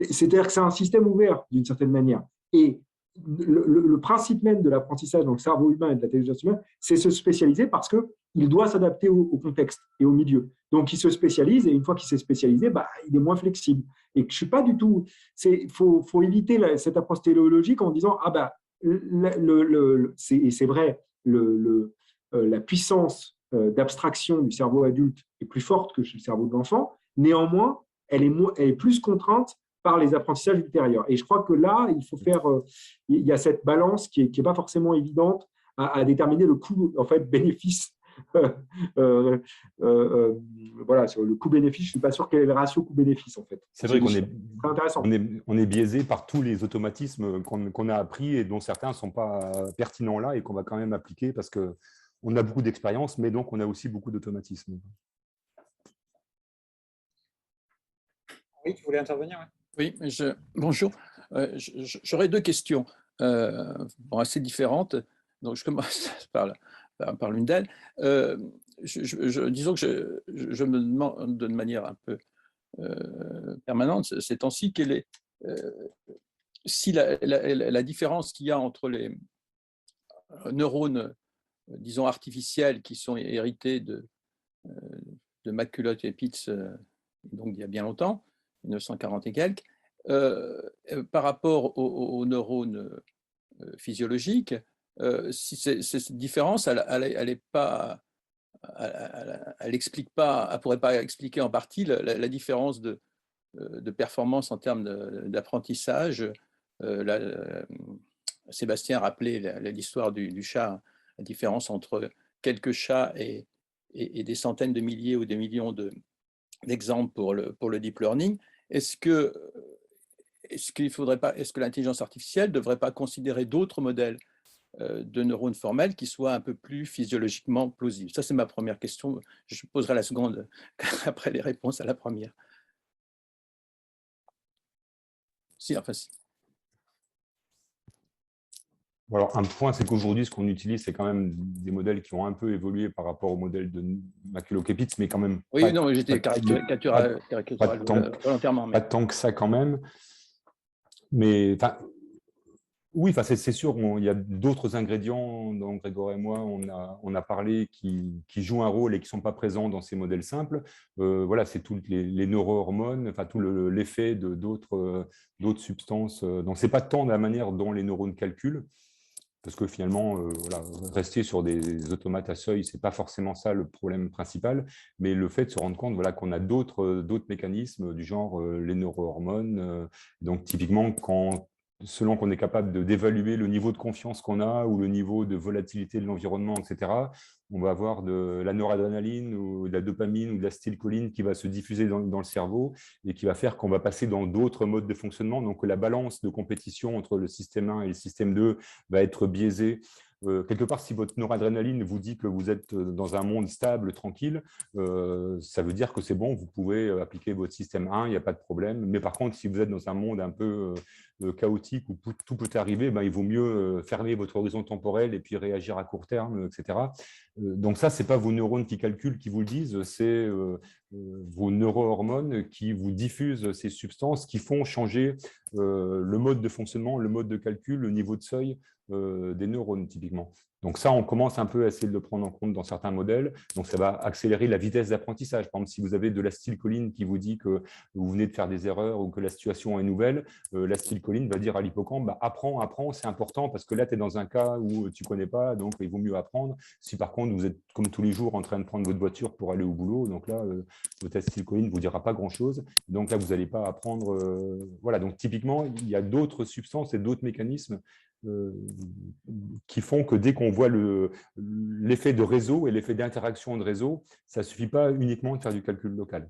C'est-à-dire que c'est un système ouvert, d'une certaine manière. Et le principe même de l'apprentissage dans le cerveau humain et de l'intelligence humaine, c'est se spécialiser parce qu'il doit s'adapter au contexte et au milieu. Donc, il se spécialise et une fois qu'il s'est spécialisé, il est moins flexible. Et je ne suis pas du tout… Il faut éviter cette approche téléologique en disant « Ah et c'est vrai, la puissance d'abstraction du cerveau adulte est plus forte que chez le cerveau de l'enfant. Néanmoins, elle est plus contrainte par les apprentissages ultérieurs. Et je crois que là, il y a cette balance qui n'est pas forcément évidente à déterminer le coût, en fait, bénéfice voilà, sur le coût-bénéfice, je ne suis pas sûr quel est le ratio coût-bénéfice, en fait. C'est vrai qu'on très intéressant. On est biaisé par tous les automatismes qu'on a appris et dont certains ne sont pas pertinents là et qu'on va quand même appliquer parce qu'on a beaucoup d'expérience, mais donc on a aussi beaucoup d'automatismes. Oui, tu voulais intervenir? Oui, bonjour. J'aurais deux questions assez différentes. Donc, je commence par l'une d'elles. Disons que je me demande de manière un peu permanente ces temps-ci si la différence qu'il y a entre les neurones, disons, artificiels qui sont hérités de McCulloch et Pitts, donc il y a bien longtemps, 1940 et quelques, par rapport aux neurones physiologiques, si cette différence, elle explique pas, elle pourrait pas expliquer en partie la différence de performance en termes d'apprentissage. Sébastien rappelait l'histoire du chat, la différence entre quelques chats et des centaines de milliers ou des millions d'exemples pour le deep learning. Est-ce que l'intelligence artificielle ne devrait pas considérer d'autres modèles de neurones formels qui soient un peu plus physiologiquement plausibles? Ça, c'est ma première question. Je poserai la seconde après les réponses à la première. Si. Alors, un point, c'est qu'aujourd'hui, ce qu'on utilise, c'est quand même des modèles qui ont un peu évolué par rapport au modèle de McCulloch et Pitts, mais quand même oui, non, j'étais caricatural volontairement. Pas tant que ça quand même. Mais oui, c'est sûr, il y a d'autres ingrédients dont Grégoire et moi, on a parlé qui jouent un rôle et qui ne sont pas présents dans ces modèles simples. Voilà, c'est toutes les neurohormones, tout l'effet d'autres substances. Donc, ce n'est pas tant la manière dont les neurones calculent, parce que finalement, voilà, rester sur des automates à seuil, ce n'est pas forcément ça le problème principal, mais le fait de se rendre compte voilà, qu'on a d'autres mécanismes du genre les neurohormones. Donc, typiquement, selon qu'on est capable d'évaluer le niveau de confiance qu'on a ou le niveau de volatilité de l'environnement, etc., on va avoir de la noradrénaline ou de la dopamine ou de l'acétylcholine qui va se diffuser dans le cerveau et qui va faire qu'on va passer dans d'autres modes de fonctionnement. Donc, la balance de compétition entre le système 1 et le système 2 va être biaisée. Quelque part, si votre noradrénaline vous dit que vous êtes dans un monde stable, tranquille, ça veut dire que c'est bon, vous pouvez appliquer votre système 1, il n'y a pas de problème. Mais par contre, si vous êtes dans un monde un peu chaotique où tout peut arriver, il vaut mieux fermer votre horizon temporel et puis réagir à court terme, etc. Donc ça, ce n'est pas vos neurones qui calculent, qui vous le disent, c'est vos neurohormones qui vous diffusent ces substances qui font changer le mode de fonctionnement, le mode de calcul, le niveau de seuil des neurones, typiquement. Donc ça, on commence un peu à essayer de le prendre en compte dans certains modèles. Donc ça va accélérer la vitesse d'apprentissage. Par exemple, si vous avez de l'acétylcholine qui vous dit que vous venez de faire des erreurs ou que la situation est nouvelle, l'acétylcholine va dire à l'hippocampe, apprends, c'est important parce que là, tu es dans un cas où tu ne connais pas, donc il vaut mieux apprendre. Si par contre, vous êtes comme tous les jours en train de prendre votre voiture pour aller au boulot, donc là, votre acétylcholine ne vous dira pas grand-chose. Donc là, vous n'allez pas apprendre. Voilà, donc typiquement, il y a d'autres substances et d'autres mécanismes qui font que dès qu'on voit l'effet de réseau et l'effet d'interaction de réseau, ça ne suffit pas uniquement de faire du calcul local.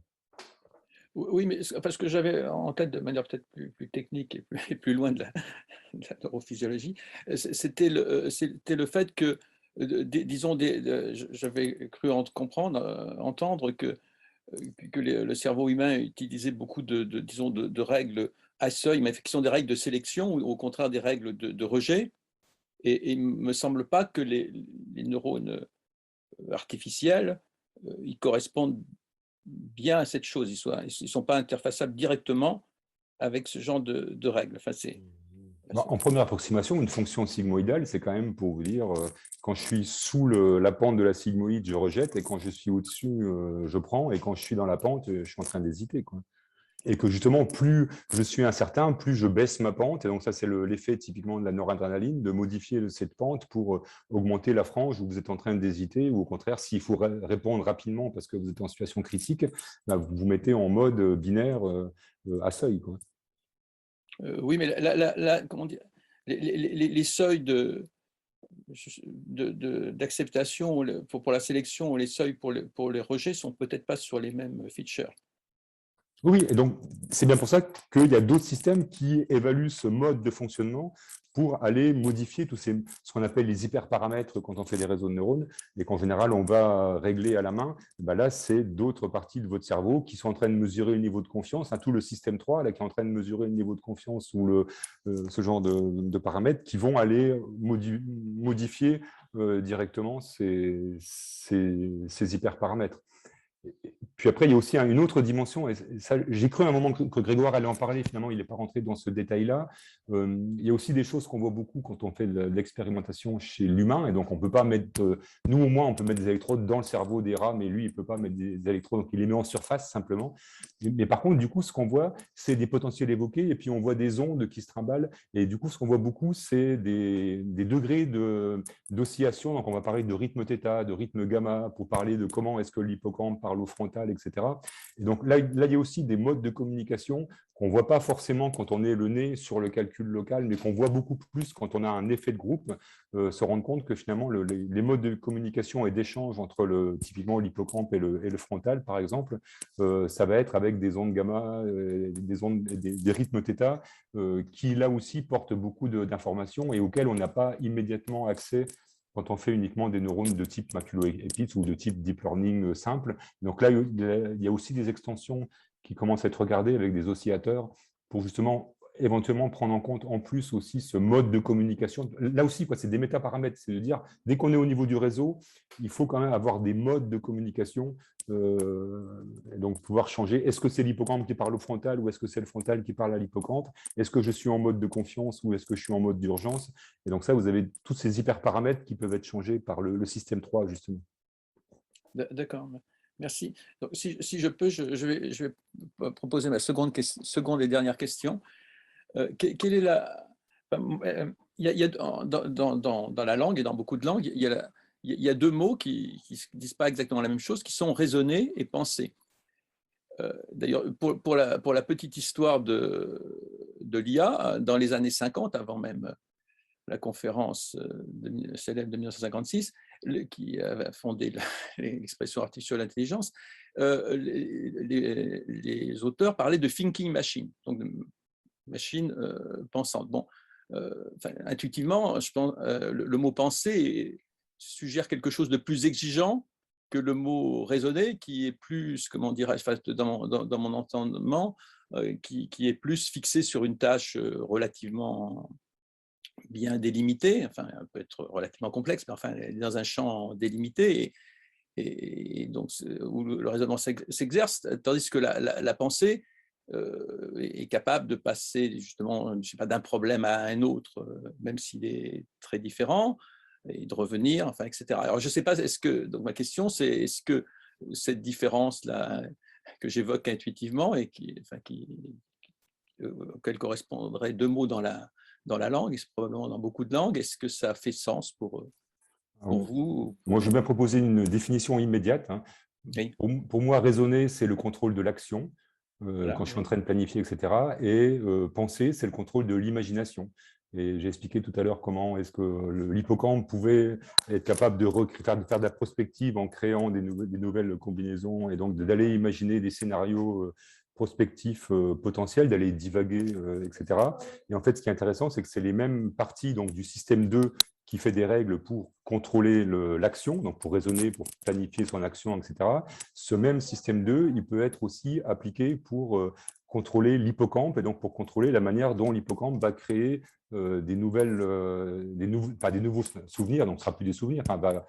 Oui, mais parce que j'avais en tête de manière peut-être plus technique et plus loin de la neurophysiologie, c'était le fait que, disons, j'avais cru entendre que le cerveau humain utilisait beaucoup de règles à seuil, mais qui sont des règles de sélection ou au contraire des règles de rejet. Et il ne me semble pas que les neurones artificiels, ils correspondent bien à cette chose. Ils ne sont pas interfaçables directement avec ce genre de règles. Enfin, en première approximation, une fonction sigmoïdale, c'est quand même pour vous dire, quand je suis sous la pente de la sigmoïde, je rejette, et quand je suis au-dessus, je prends, et quand je suis dans la pente, je suis en train d'hésiter, quoi. Et que justement, plus je suis incertain, plus je baisse ma pente. Et donc ça, c'est l'effet typiquement de la noradrénaline, de modifier cette pente pour augmenter la frange où vous êtes en train d'hésiter, ou au contraire, s'il faut répondre rapidement parce que vous êtes en situation critique, vous vous mettez en mode binaire à seuil, quoi. Oui, mais comment dire, les seuils d'acceptation pour la sélection ou les seuils pour les rejets sont peut-être pas sur les mêmes features. Oui, et donc c'est bien pour ça qu'il y a d'autres systèmes qui évaluent ce mode de fonctionnement pour aller modifier tous ce qu'on appelle les hyperparamètres quand on fait des réseaux de neurones, et qu'en général, on va régler à la main. Ben là, c'est d'autres parties de votre cerveau qui sont en train de mesurer le niveau de confiance, tout le système 3 là, qui est en train de mesurer le niveau de confiance ou ce genre de paramètres qui vont aller modifier directement ces hyperparamètres. Puis après, il y a aussi une autre dimension, et ça, j'ai cru à un moment que Grégoire allait en parler, finalement, il n'est pas rentré dans ce détail-là. Il y a aussi des choses qu'on voit beaucoup quand on fait de l'expérimentation chez l'humain, et donc on ne peut pas mettre, nous au moins, on peut mettre des électrodes dans le cerveau des rats, mais lui, il ne peut pas mettre des électrodes, donc il les met en surface simplement. Mais par contre, du coup, ce qu'on voit, c'est des potentiels évoqués, et puis on voit des ondes qui se trimballent, et du coup, ce qu'on voit beaucoup, c'est des degrés d'oscillation, donc on va parler de rythme θ, de rythme gamma, pour parler de comment est-ce que l'hippocampe parle au frontal, etc. Et donc là, il y a aussi des modes de communication qu'on ne voit pas forcément quand on est le nez sur le calcul local, mais qu'on voit beaucoup plus quand on a un effet de groupe, se rendre compte que finalement, les modes de communication et d'échange entre typiquement l'hippocampe et le frontal, par exemple, ça va être avec des ondes gamma, des rythmes θ, qui là aussi portent beaucoup d'informations et auxquelles on n'a pas immédiatement accès quand on fait uniquement des neurones de type maculo-épite ou de type deep learning simple. Donc là, il y a aussi des extensions qui commencent à être regardées avec des oscillateurs pour justement éventuellement prendre en compte en plus aussi ce mode de communication. Là aussi, c'est des métaparamètres, c'est de dire, dès qu'on est au niveau du réseau, il faut quand même avoir des modes de communication, et donc pouvoir changer. Est-ce que c'est l'hippocampe qui parle au frontal ou est-ce que c'est le frontal qui parle à l'hippocampe? Est-ce que je suis en mode de confiance ou est-ce que je suis en mode d'urgence? Et donc ça, vous avez tous ces hyperparamètres qui peuvent être changés par le système 3, justement. D'accord, merci. Donc, si je peux, je vais proposer ma seconde et dernière question. Quelle est il y a dans la langue et dans beaucoup de langues, il y a deux mots qui ne disent pas exactement la même chose, qui sont raisonner et penser. D'ailleurs, pour la petite histoire de l'IA, dans les années 50, avant même la conférence célèbre de 1956, qui avait fondé l'expression artificielle intelligence, les auteurs parlaient de thinking machine, donc de machine pensante. Bon, intuitivement, je pense, le mot penser suggère quelque chose de plus exigeant que le mot raisonner, qui est plus, comment dirais-je, dans mon entendement, qui est plus fixé sur une tâche relativement bien délimitée, enfin, elle peut être relativement complexe, mais enfin, elle est dans un champ délimité, et donc où le raisonnement s'exerce, tandis que la pensée est capable de passer justement, je sais pas, d'un problème à un autre, même s'il est très différent, et de revenir, enfin, etc. Alors, je ne sais pas, donc ma question, c'est est-ce que cette différence-là que j'évoque intuitivement et auquel correspondraient deux mots dans la langue, et probablement dans beaucoup de langues, est-ce que ça fait sens pour vous? Moi, je vais bien proposer une définition immédiate. Oui. Pour moi, raisonner, c'est le contrôle de l'action, Voilà, quand je suis en train de planifier, etc. Et penser, c'est le contrôle de l'imagination. Et j'ai expliqué tout à l'heure comment est-ce que l'hippocampe pouvait être capable de faire de la prospective en créant des nouvelles combinaisons et donc d'aller imaginer des scénarios prospectifs potentiels, d'aller divaguer, etc. Et en fait, ce qui est intéressant, c'est que c'est les mêmes parties donc, du système 2 qui fait des règles pour contrôler l'action, donc pour raisonner, pour planifier son action, etc. Ce même système 2, il peut être aussi appliqué pour contrôler l'hippocampe et donc pour contrôler la manière dont l'hippocampe va créer des nouveaux souvenirs, donc ce ne sera plus des souvenirs, va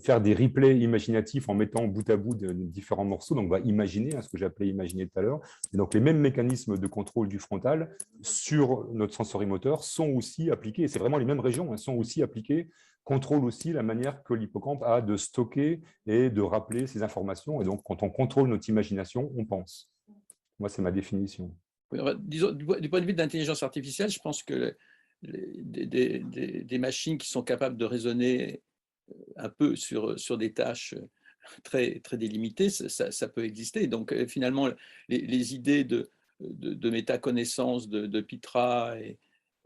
faire des replays imaginatifs en mettant bout à bout de différents morceaux, donc va imaginer, ce que j'appelais imaginer tout à l'heure. Et donc les mêmes mécanismes de contrôle du frontal sur notre sensorimoteur sont aussi appliqués, et c'est vraiment les mêmes régions, sont aussi appliquées, contrôlent aussi la manière que l'hippocampe a de stocker et de rappeler ces informations. Et donc quand on contrôle notre imagination, on pense. Moi, c'est ma définition. Disons, du point de vue de l'intelligence artificielle, je pense que des machines qui sont capables de raisonner un peu sur des tâches très, très délimitées, ça peut exister. Donc, finalement, les idées de métaconnaissance de Pitra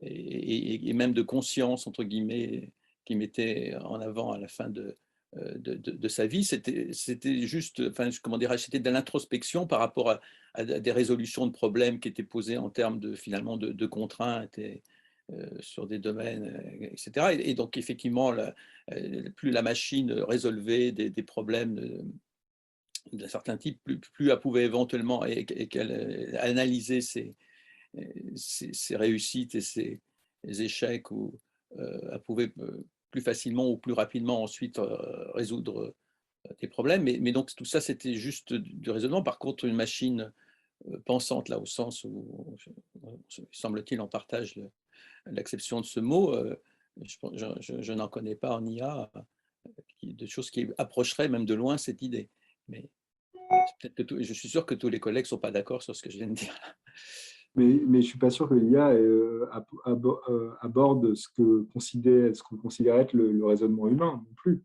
et même de conscience, entre guillemets, qu'il mettait en avant à la fin de sa vie, c'était juste, enfin, comment dirais-je, c'était de l'introspection par rapport à des résolutions de problèmes qui étaient posés en termes finalement de contraintes sur des domaines, etc. Et donc, effectivement, plus la machine résolvait des problèmes d'un certain type, plus elle pouvait éventuellement, et qu'elle analysait ses réussites et ses échecs, ou elle pouvait plus facilement ou plus rapidement ensuite résoudre des problèmes. Mais donc tout ça, c'était juste du raisonnement. Par contre, une machine pensante, là, au sens où, semble-t-il, on partage l'acception de ce mot, je n'en connais pas en IA de choses qui approcheraient même de loin cette idée. Mais peut-être que je suis sûr que tous les collègues ne sont pas d'accord sur ce que je viens de dire. Mais je ne suis pas sûr que l'IA aborde ce qu'on considère être le raisonnement humain non plus.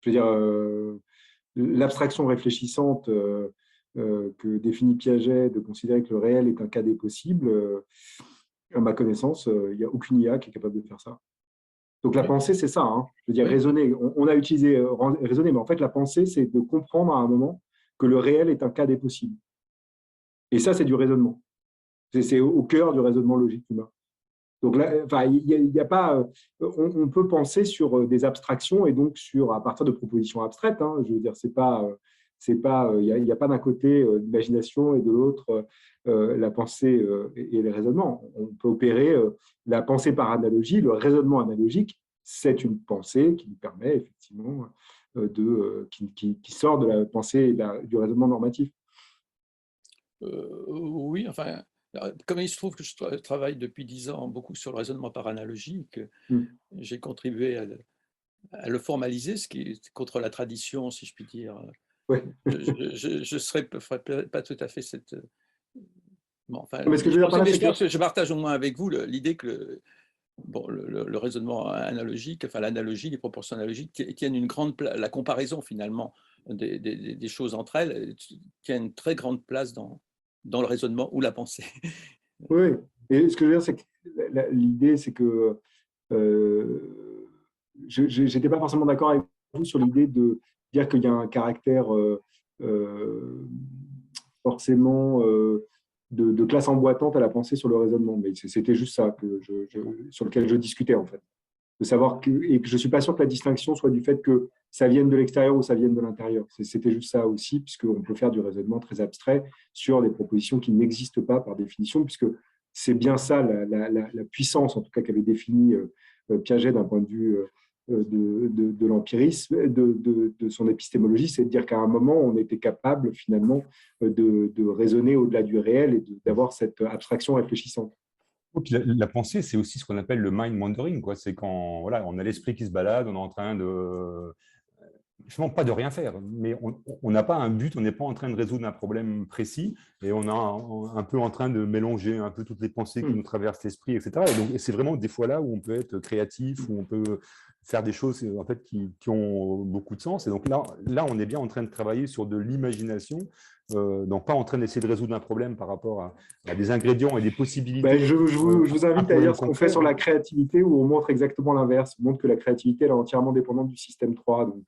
Je veux dire, l'abstraction réfléchissante que définit Piaget, de considérer que le réel est un cas des possibles, à ma connaissance, il n'y a aucune IA qui est capable de faire ça. Donc la pensée, c'est ça. Hein. Je veux dire, raisonner. On a utilisé raisonner, mais en fait, la pensée, c'est de comprendre à un moment que le réel est un cas des possibles. Et ça, c'est du raisonnement. C'est au cœur du raisonnement logique humain. Donc là, enfin, il y a pas, on peut penser sur des abstractions et donc à partir de propositions abstraites. Hein, je veux dire, il n'y a pas d'un côté l'imagination et de l'autre la pensée et les raisonnements. On peut opérer la pensée par analogie, le raisonnement analogique. C'est une pensée qui nous permet effectivement qui sort de la pensée et du raisonnement normatif. Oui, enfin. Comme il se trouve que je travaille depuis 10 ans beaucoup sur le raisonnement par analogie, que j'ai contribué à le formaliser, ce qui est contre la tradition, si je puis dire. Oui. Je ne ferais pas tout à fait cette... Bon, enfin, mais ce que je partage au moins avec vous l'idée que le raisonnement analogique, enfin l'analogie, les proportions analogiques tiennent une grande place, la comparaison finalement des choses entre elles tient une très grande place dans le raisonnement ou la pensée. Oui, et ce que je veux dire, c'est que l'idée, c'est que je n'étais pas forcément d'accord avec vous sur l'idée de dire qu'il y a un caractère forcément de classe emboîtante à la pensée sur le raisonnement, mais c'était juste ça sur lequel je discutais en fait. De savoir et que je ne suis pas sûr que la distinction soit du fait que ça vienne de l'extérieur ou ça vienne de l'intérieur. C'était juste ça aussi, puisqu'on peut faire du raisonnement très abstrait sur des propositions qui n'existent pas par définition, puisque c'est bien ça la puissance, en tout cas, qu'avait défini Piaget d'un point de vue de l'empirisme, de son épistémologie, c'est de dire qu'à un moment, on était capable finalement de raisonner au-delà du réel et d'avoir cette abstraction réfléchissante. La pensée, c'est aussi ce qu'on appelle le mind wandering. C'est quand on a l'esprit qui se balade, on est en train de... Justement, pas de rien faire, mais on n'a pas un but, on n'est pas en train de résoudre un problème précis, et on est un peu en train de mélanger un peu toutes les pensées qui nous traversent l'esprit, etc. Et donc, c'est vraiment des fois là où on peut être créatif, où on peut faire des choses en fait, qui ont beaucoup de sens. Et donc là, on est bien en train de travailler sur de l'imagination, donc pas en train d'essayer de résoudre un problème par rapport à des ingrédients et des possibilités. Je vous invite à lire ce qu'on fait sur la créativité, où on montre exactement l'inverse. On montre que la créativité elle est entièrement dépendante du système 3. Donc,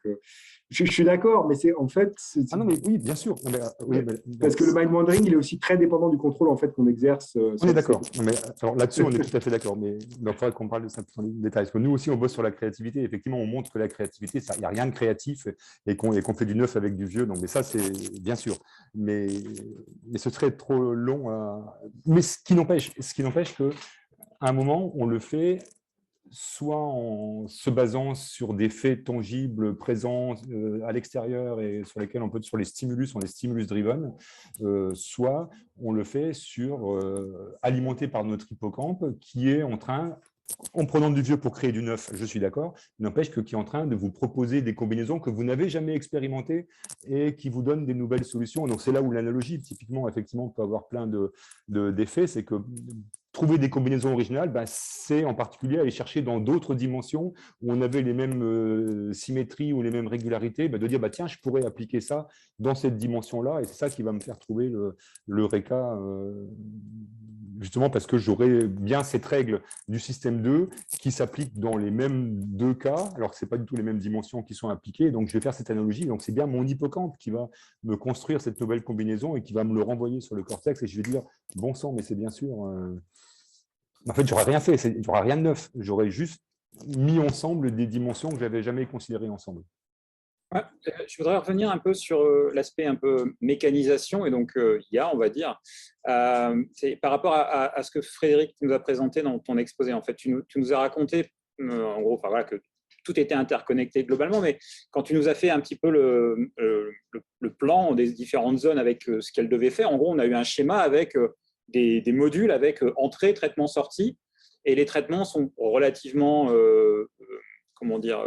je suis d'accord, mais c'est en fait… Ah non, mais oui, bien sûr. Parce que le mind wandering, il est aussi très dépendant du contrôle en fait, qu'on exerce. On est d'accord. Alors là-dessus, on est tout à fait d'accord. Mais il faudrait qu'on parle de ça plus en détail. Parce que nous aussi, on bosse sur la créativité. Effectivement, on montre que la créativité, il n'y a rien de créatif et qu'on fait du neuf avec du vieux. Donc, mais ça, c'est bien sûr. Mais ce serait trop long. Mais ce qui n'empêche qu'à un moment, on le fait soit en se basant sur des faits tangibles présents à l'extérieur et sur lesquels on peut, sur les stimulus, on est stimulus driven, soit on le fait alimenté par notre hippocampe qui est en train, en prenant du vieux pour créer du neuf, je suis d'accord, il n'empêche qui est en train de vous proposer des combinaisons que vous n'avez jamais expérimentées et qui vous donnent des nouvelles solutions. Donc c'est là où l'analogie, typiquement, effectivement, peut avoir plein d'effets, c'est que trouver des combinaisons originales, ben, c'est en particulier aller chercher dans d'autres dimensions où on avait les mêmes symétries ou les mêmes régularités, ben, de dire, bah, tiens, je pourrais appliquer ça dans cette dimension-là, et c'est ça qui va me faire trouver l'Eureka, justement parce que j'aurai bien cette règle du système 2 qui s'applique dans les mêmes deux cas, alors que ce n'est pas du tout les mêmes dimensions qui sont appliquées, donc je vais faire cette analogie, donc c'est bien mon hippocampe qui va me construire cette nouvelle combinaison et qui va me le renvoyer sur le cortex, et je vais dire, bon sang, mais c'est bien sûr… En fait, j'aurais rien fait, il n'y aura rien de neuf, j'aurais juste mis ensemble des dimensions que je n'avais jamais considérées ensemble. Ouais, je voudrais revenir un peu sur l'aspect un peu mécanisation et donc IA, on va dire. C'est par rapport à ce que Frédéric nous a présenté dans ton exposé. En fait, tu nous as raconté, en gros, enfin, voilà, que tout était interconnecté globalement, mais quand tu nous as fait un petit peu le plan des différentes zones avec ce qu'elles devaient faire, en gros, on a eu un schéma avec des modules avec entrée, traitement, sortie, et les traitements sont relativement, comment dire,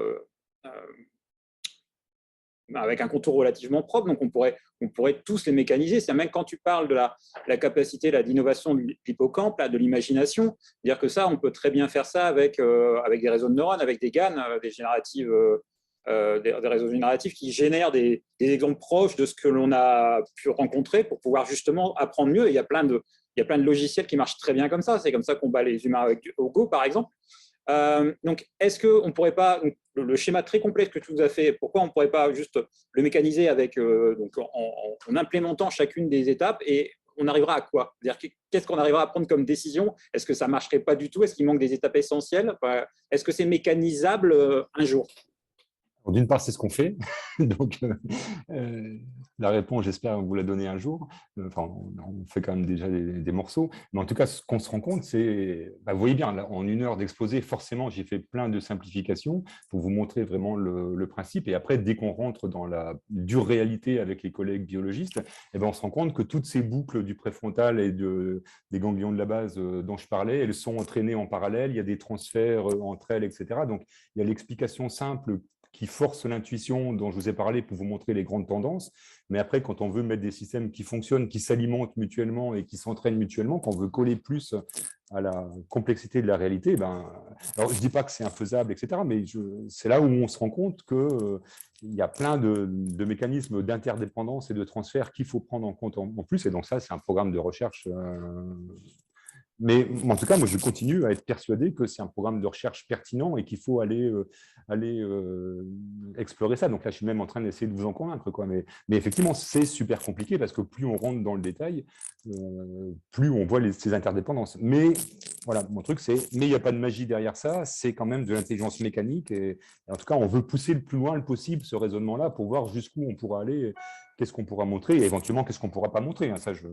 avec un contour relativement propre, donc on pourrait tous les mécaniser. C'est même quand tu parles de la capacité d'innovation de l'hippocampe, de l'imagination, dire que ça, on peut très bien faire ça avec des réseaux de neurones, avec des GAN, des réseaux génératifs qui génèrent des exemples proches de ce que l'on a pu rencontrer pour pouvoir justement apprendre mieux. Et il y a plein de logiciels qui marchent très bien comme ça. C'est comme ça qu'on bat les humains au Go, par exemple. Donc, est-ce qu'on ne pourrait pas, donc, le schéma très complexe que tu nous as fait, pourquoi on ne pourrait pas juste le mécaniser avec, donc, en implémentant chacune des étapes, et on arrivera à quoi? C'est-à-dire, qu'est-ce qu'on arrivera à prendre comme décision? Est-ce que ça ne marcherait pas du tout? Est-ce qu'il manque des étapes essentielles? Est-ce que c'est mécanisable un jour? D'une part, c'est ce qu'on fait. Donc, la réponse, j'espère vous la donner un jour. Enfin, on fait quand même déjà des morceaux. Mais en tout cas, ce qu'on se rend compte, c'est… Bah, vous voyez bien, là, en 1 heure d'exposé, forcément, j'ai fait plein de simplifications pour vous montrer vraiment le principe. Et après, dès qu'on rentre dans la dure réalité avec les collègues biologistes, eh ben, on se rend compte que toutes ces boucles du préfrontal et des ganglions de la base dont je parlais, elles sont entraînées en parallèle. Il y a des transferts entre elles, etc. Donc, il y a l'explication simple qui force l'intuition dont je vous ai parlé pour vous montrer les grandes tendances. Mais après, quand on veut mettre des systèmes qui fonctionnent, qui s'alimentent mutuellement et qui s'entraînent mutuellement, quand on veut coller plus à la complexité de la réalité, ben, alors je ne dis pas que c'est infaisable, etc., mais c'est là où on se rend compte qu'il y a plein de mécanismes d'interdépendance et de transfert qu'il faut prendre en compte en plus. Et donc ça, c'est un programme de recherche… Mais en tout cas, moi, je continue à être persuadé que c'est un programme de recherche pertinent et qu'il faut aller explorer ça. Donc là, je suis même en train d'essayer de vous en convaincre, quoi. Mais effectivement, c'est super compliqué parce que plus on rentre dans le détail, plus on voit ces interdépendances. Mais voilà, mon truc, c'est… Mais il n'y a pas de magie derrière ça, c'est quand même de l'intelligence mécanique. Et en tout cas, on veut pousser le plus loin le possible ce raisonnement-là pour voir jusqu'où on pourra aller, qu'est-ce qu'on pourra montrer et éventuellement qu'est-ce qu'on ne pourra pas montrer. Ça, je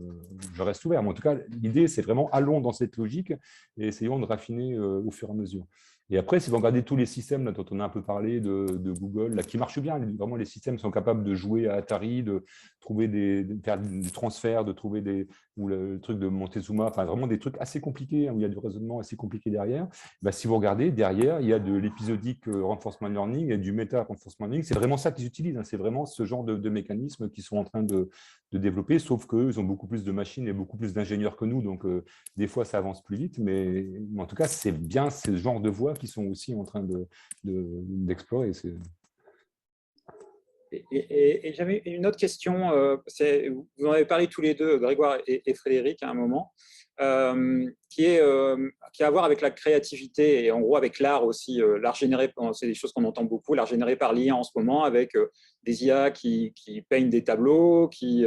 reste ouvert. Mais en tout cas, l'idée, c'est vraiment allons dans cette logique et essayons de raffiner au fur et à mesure. Et après, si vous regardez tous les systèmes là, dont on a un peu parlé de Google, là, qui marchent bien, vraiment les systèmes sont capables de jouer à Atari, de trouver de faire du transfert, de trouver ou le truc de Montezuma, enfin vraiment des trucs assez compliqués, où il y a du raisonnement assez compliqué derrière. Ben, si vous regardez, derrière, il y a de l'épisodique reinforcement learning et du méta reinforcement learning. C'est vraiment ça qu'ils utilisent, c'est vraiment ce genre de mécanismes qu'ils sont en train de développer, sauf qu'eux, ont beaucoup plus de machines et beaucoup plus d'ingénieurs que nous, donc des fois, ça avance plus vite, mais en tout cas, c'est bien ce genre de voies qui sont aussi en train d'explorer. Et j'avais une autre question, vous en avez parlé tous les deux, Grégoire et Frédéric, à un moment, qui a à voir avec la créativité et en gros avec l'art aussi. L'art généré, c'est des choses qu'on entend beaucoup, l'art généré par l'IA en ce moment, avec des IA qui peignent des tableaux, qui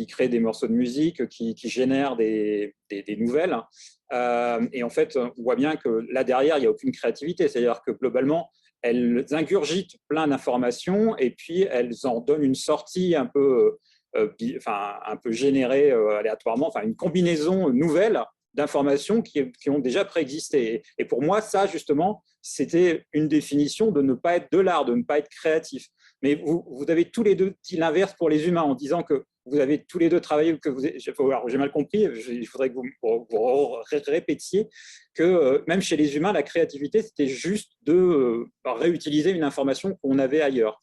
créent des morceaux de musique, qui génèrent des nouvelles. Et en fait, on voit bien que là derrière, il n'y a aucune créativité, c'est-à-dire que globalement, elles ingurgitent plein d'informations et puis elles en donnent une sortie un peu générée aléatoirement, enfin une combinaison nouvelle d'informations qui ont déjà préexisté. Et pour moi, ça, justement, c'était une définition de ne pas être de l'art, de ne pas être créatif. Mais vous avez tous les deux dit l'inverse pour les humains en disant que vous avez tous les deux travaillé, j'ai mal compris, il faudrait que vous répétiez que même chez les humains, la créativité, c'était juste de réutiliser une information qu'on avait ailleurs.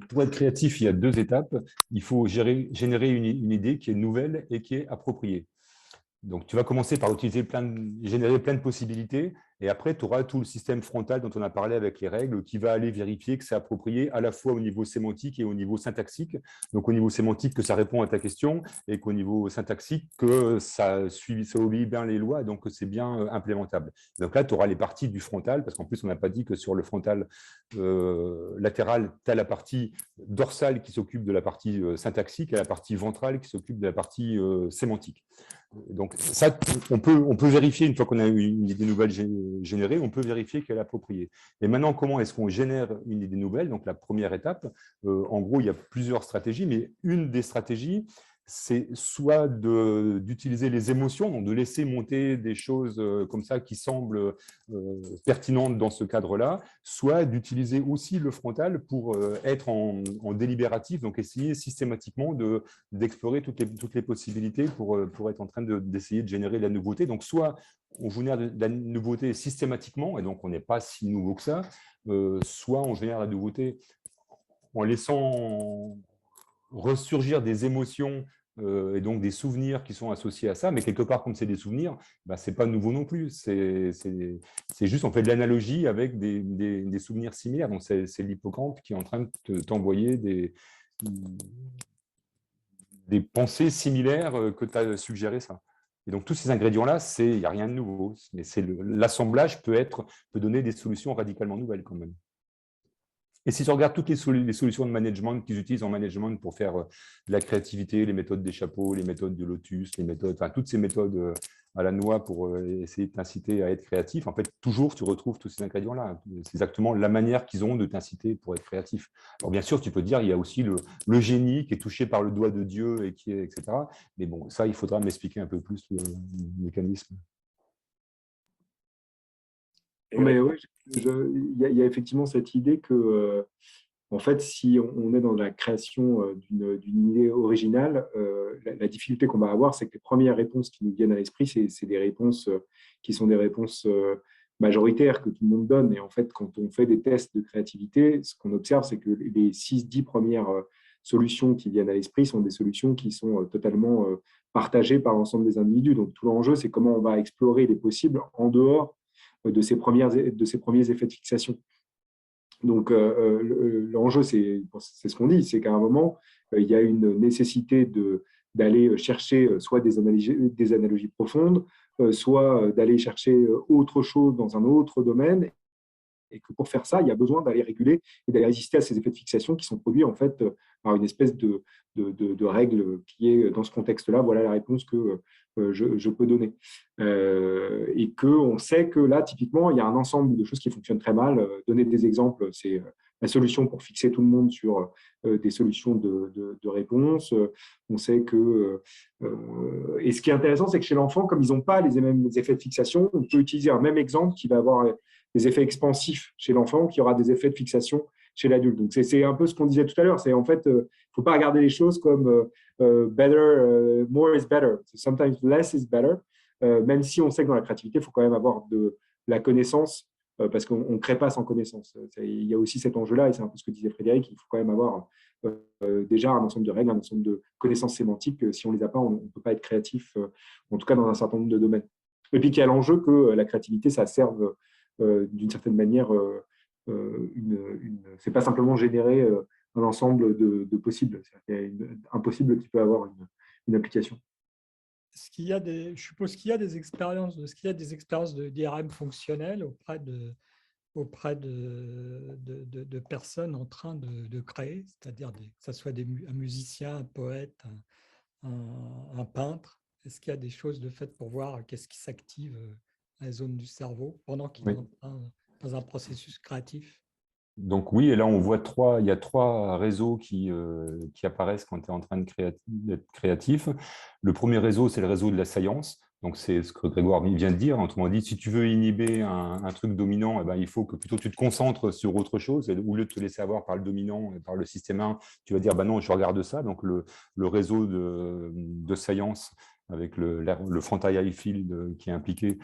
pour être créatif, il y a 2 étapes. Il faut générer une idée qui est nouvelle et qui est appropriée. Donc, tu vas commencer par générer plein de possibilités, et après, tu auras tout le système frontal dont on a parlé avec les règles, qui va aller vérifier que c'est approprié à la fois au niveau sémantique et au niveau syntaxique. Donc, au niveau sémantique, que ça répond à ta question, et qu'au niveau syntaxique, que ça obéit bien les lois, donc que c'est bien implémentable. Donc là, tu auras les parties du frontal, parce qu'en plus, on n'a pas dit que sur le frontal latéral, tu as la partie dorsale qui s'occupe de la partie syntaxique et la partie ventrale qui s'occupe de la partie sémantique. Donc, ça, on peut vérifier, une fois qu'on a une idée nouvelle générée, on peut vérifier qu'elle est appropriée. Et maintenant, comment est-ce qu'on génère une idée nouvelle? Donc, la première étape, en gros, il y a plusieurs stratégies, mais une des stratégies, c'est soit d'utiliser les émotions, donc de laisser monter des choses comme ça qui semblent pertinentes dans ce cadre-là, soit d'utiliser aussi le frontal pour être en délibératif, donc essayer systématiquement d'explorer toutes les possibilités pour être en train d'essayer de générer de la nouveauté. Donc, soit on génère de la nouveauté systématiquement, et donc on n'est pas si nouveau que ça, soit on génère la nouveauté en laissant ressurgir des émotions et donc des souvenirs qui sont associés à ça, mais quelque part, comme c'est des souvenirs, bah, ce n'est pas nouveau non plus. C'est juste, on fait de l'analogie avec des souvenirs similaires. Donc, c'est l'hippocampe qui est en train de t'envoyer des pensées similaires que tu as suggéré ça. Et donc, tous ces ingrédients-là, il n'y a rien de nouveau. Mais l'assemblage peut donner des solutions radicalement nouvelles quand même. Et si tu regardes toutes les solutions de management qu'ils utilisent en management pour faire de la créativité, les méthodes des chapeaux, les méthodes de lotus, toutes ces méthodes à la noix pour essayer de t'inciter à être créatif, en fait, toujours, tu retrouves tous ces ingrédients-là. C'est exactement la manière qu'ils ont de t'inciter pour être créatif. Alors, bien sûr, tu peux dire, il y a aussi le génie qui est touché par le doigt de Dieu, etc. Mais bon, ça, il faudra m'expliquer un peu plus le mécanisme. Mais oui, il y a effectivement cette idée que, en fait, si on est dans la création d'une idée originale, la difficulté qu'on va avoir, c'est que les premières réponses qui nous viennent à l'esprit, c'est des réponses qui sont des réponses majoritaires que tout le monde donne. Et en fait, quand on fait des tests de créativité, ce qu'on observe, c'est que les 6-10 premières solutions qui viennent à l'esprit sont des solutions qui sont totalement partagées par l'ensemble des individus. Donc, tout l'enjeu, c'est comment on va explorer les possibles en dehors de ces premiers effets de fixation. Donc, l'enjeu, c'est ce qu'on dit, c'est qu'à un moment, il y a une nécessité d'aller chercher soit des analogies profondes, soit d'aller chercher autre chose dans un autre domaine, et que pour faire ça, il y a besoin d'aller réguler et d'aller résister à ces effets de fixation qui sont produits en fait par une espèce de règle qui est dans ce contexte-là, voilà la réponse que je peux donner. Et qu'on sait que là, typiquement, il y a un ensemble de choses qui fonctionnent très mal. Donner des exemples, c'est la solution pour fixer tout le monde sur des solutions de réponse. On sait que… et ce qui est intéressant, c'est que chez l'enfant, comme ils n'ont pas les mêmes effets de fixation, on peut utiliser un même exemple qui va avoir des effets expansifs chez l'enfant, qui aura des effets de fixation chez l'adulte. Donc, c'est un peu ce qu'on disait tout à l'heure. C'est en fait, il ne faut pas regarder les choses comme better, more is better. Sometimes less is better. Même si on sait que dans la créativité, il faut quand même avoir de la connaissance, parce qu'on ne crée pas sans connaissance. Il y a aussi cet enjeu-là, et c'est un peu ce que disait Frédéric, il faut quand même avoir déjà un ensemble de règles, un ensemble de connaissances sémantiques. Si on ne les a pas, on ne peut pas être créatif, en tout cas dans un certain nombre de domaines. Et puis qu'il y a l'enjeu que la créativité, ça serve d'une certaine manière, c'est pas simplement générer un ensemble de possibles. Il y a un possible qui peut avoir une application. Je suppose qu'il y a des expériences de d'IRM fonctionnel auprès de personnes en train de créer, c'est-à-dire que ce soit un musicien, un poète, un peintre. Est-ce qu'il y a des choses de fait pour voir qu'est-ce qui s'active dans les zones du cerveau pendant qu'il est dans un processus créatif? Donc oui, et là on voit il y a 3 réseaux qui apparaissent quand tu es en train d'être créatif. Le premier réseau, c'est le réseau de la science. Donc c'est ce que Grégoire vient de dire. Autrement dit, si tu veux inhiber un truc dominant, eh ben, il faut que plutôt tu te concentres sur autre chose. Et au lieu de te laisser avoir par le dominant, par le système 1, tu vas dire bah non, je regarde ça. Donc le réseau de science avec le frontal eye field qui est impliqué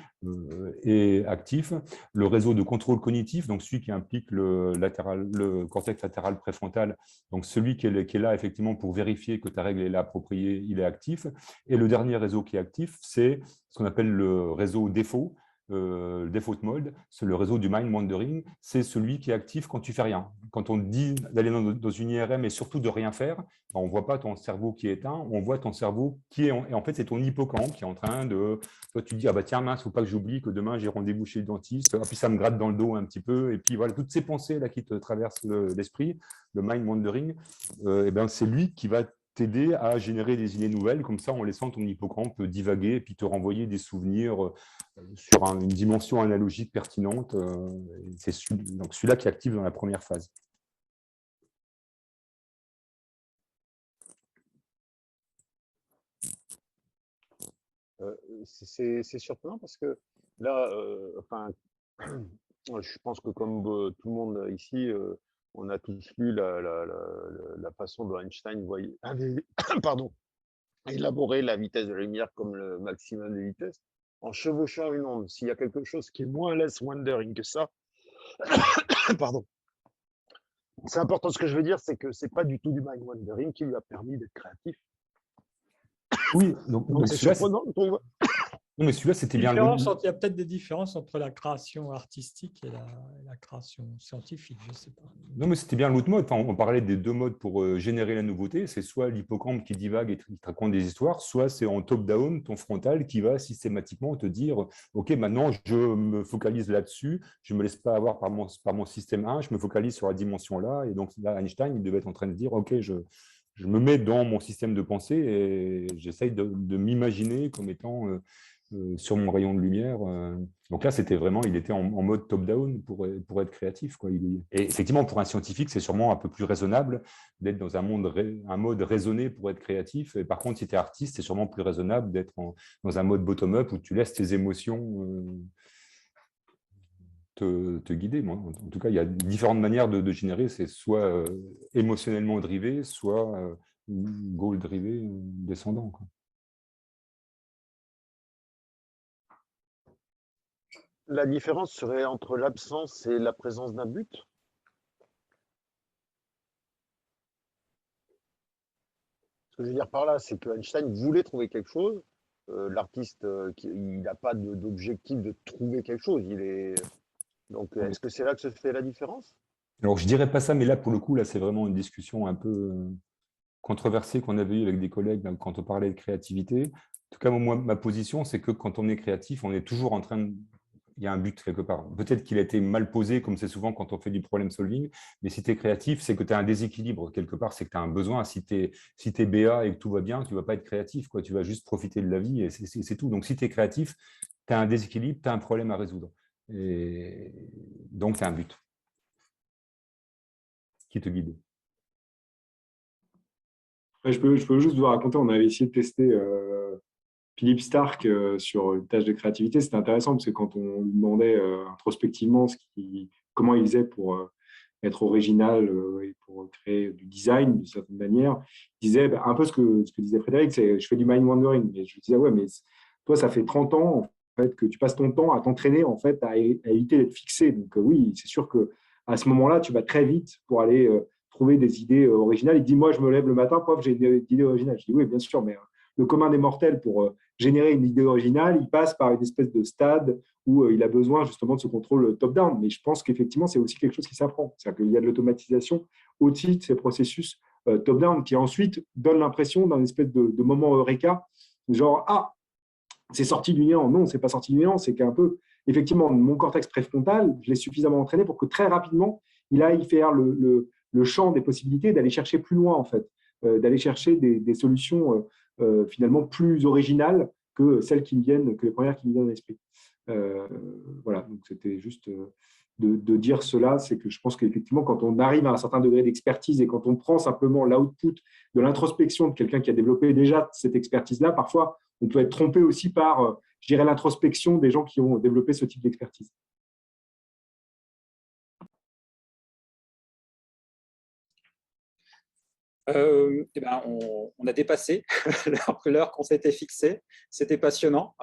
est actif. Le réseau de contrôle cognitif, donc celui qui implique le cortex latéral préfrontal, donc celui qui est là effectivement pour vérifier que ta règle est appropriée, il est actif. Et le dernier réseau qui est actif, c'est ce qu'on appelle le réseau défaut. Le default mode, c'est le réseau du mind wandering, c'est celui qui est actif quand tu fais rien. Quand on dit d'aller dans une IRM et surtout de rien faire, on ne voit pas ton cerveau qui est éteint, on voit ton cerveau qui est… Et en fait, c'est ton hippocampe qui est en train de… Toi, tu dis, ah bah tiens, mince, il ne faut pas que j'oublie que demain, j'ai rendez-vous chez le dentiste. Ah, puis ça me gratte dans le dos un petit peu. Et puis voilà, toutes ces pensées-là qui te traversent l'esprit, le mind wandering, et ben, c'est lui qui va t'aider à générer des idées nouvelles, comme ça, en laissant ton hippocampe divaguer et puis te renvoyer des souvenirs sur une dimension analogique pertinente. C'est donc celui-là qui active dans la première phase. C'est surprenant parce que là, enfin, je pense que comme tout le monde ici, on a tous lu la façon dont Einstein avait pardon, élaboré la vitesse de la lumière comme le maximum de vitesse. En chevauchant une onde, s'il y a quelque chose qui est moins less wandering que ça, pardon, c'est important. Ce que je veux dire, c'est que c'est pas du tout du mind wandering qui lui a permis d'être créatif. Oui, donc c'est surprenant. Non, mais celui-là, c'était bien… Il y a peut-être des différences entre la création artistique et la création scientifique, je ne sais pas. Non, mais c'était bien l'autre mode. Enfin, on parlait des deux modes pour générer la nouveauté. C'est soit l'hippocampe qui divague et qui te raconte des histoires, soit c'est en top-down, ton frontal, qui va systématiquement te dire « Ok, maintenant, je me focalise là-dessus, je ne me laisse pas avoir par mon système 1, je me focalise sur la dimension là. » Et donc, là, Einstein, il devait être en train de dire « Ok, je me mets dans mon système de pensée et j'essaye de m'imaginer comme étant… sur mon rayon de lumière. Donc là, c'était vraiment, il était en mode top-down pour être créatif, quoi. Et effectivement, pour un scientifique, c'est sûrement un peu plus raisonnable d'être dans un mode raisonné pour être créatif. Et par contre, si tu es artiste, c'est sûrement plus raisonnable d'être dans un mode bottom-up où tu laisses tes émotions te guider. Moi. En tout cas, il y a différentes manières de générer. C'est soit émotionnellement drivé, soit goal-drivé, descendant, quoi. La différence serait entre l'absence et la présence d'un but? Ce que je veux dire par là, c'est que Einstein voulait trouver quelque chose. L'artiste, il n'a pas d'objectif de trouver quelque chose. Donc, est-ce que c'est là que se fait la différence? Alors, je ne dirais pas ça, mais là, pour le coup, là, c'est vraiment une discussion un peu controversée qu'on avait eue avec des collègues là, quand on parlait de créativité. En tout cas, moi, ma position, c'est que quand on est créatif, on est toujours en train de… Il y a un but quelque part. Peut-être qu'il a été mal posé, comme c'est souvent quand on fait du problem solving, mais si tu es créatif, c'est que tu as un déséquilibre quelque part, c'est que tu as un besoin. Si tu es BA et que tout va bien, tu ne vas pas être créatif, quoi. Tu vas juste profiter de la vie et c'est tout. Donc, si tu es créatif, tu as un déséquilibre, tu as un problème à résoudre. Et donc, tu as un but qui te guide. Je peux juste vous raconter, on avait essayé de tester Philippe Stark sur une tâche de créativité. C'était intéressant parce que quand on lui demandait introspectivement comment il faisait pour être original et pour créer du design d'une certaine manière, il disait un peu ce que disait Frédéric, c'est je fais du mind wandering. Et je lui disais, ouais, mais toi, ça fait 30 ans en fait, que tu passes ton temps à t'entraîner en fait, à éviter d'être fixé. Donc oui, c'est sûr qu'à ce moment-là, tu vas très vite pour aller trouver des idées originales. Il dit, moi, je me lève le matin, pof, j'ai une idée originale. Je dis, oui, bien sûr, mais le commun des mortels, pour générer une idée originale, il passe par une espèce de stade où il a besoin justement de ce contrôle top-down. Mais je pense qu'effectivement, c'est aussi quelque chose qui s'apprend. C'est-à-dire qu'il y a de l'automatisation au-dessus de ces processus top-down qui ensuite donnent l'impression d'un espèce de moment eureka, genre, ah, c'est sorti du néant. Non, c'est pas sorti du néant, c'est qu'un peu, effectivement, mon cortex préfrontal, je l'ai suffisamment entraîné pour que très rapidement, il aille faire le champ des possibilités, d'aller chercher plus loin, en fait, d'aller chercher des solutions finalement plus originales que celles que les premières qui me viennent à l'esprit. Voilà, donc c'était juste de dire cela, c'est que je pense qu'effectivement, quand on arrive à un certain degré d'expertise et quand on prend simplement l'output de l'introspection de quelqu'un qui a développé déjà cette expertise-là, parfois, on peut être trompé aussi par, je dirais, l'introspection des gens qui ont développé ce type d'expertise. Eh ben, on a dépassé l'heure qu'on s'était fixée. C'était passionnant.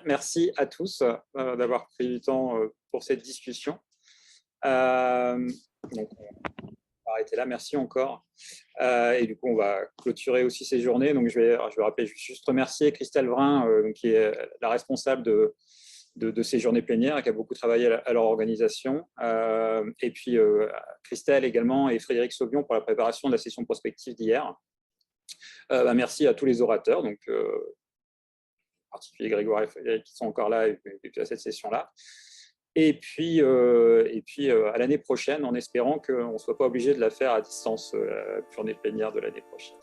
Merci à tous d'avoir pris du temps pour cette discussion. Donc, on va arrêter là. Merci encore. Et du coup, on va clôturer aussi ces journées. Donc, je vais rappeler, juste remercier Christelle Vrin, qui est la responsable de ces journées plénières et qui a beaucoup travaillé à leur organisation. Et puis, Christelle également et Frédéric Sauvion pour la préparation de la session prospective d'hier. Merci à tous les orateurs, donc, en particulier Grégoire et Frédéric qui sont encore là et puis à cette session-là. Et puis à l'année prochaine, en espérant qu'on ne soit pas obligé de la faire à distance, la journée plénière de l'année prochaine.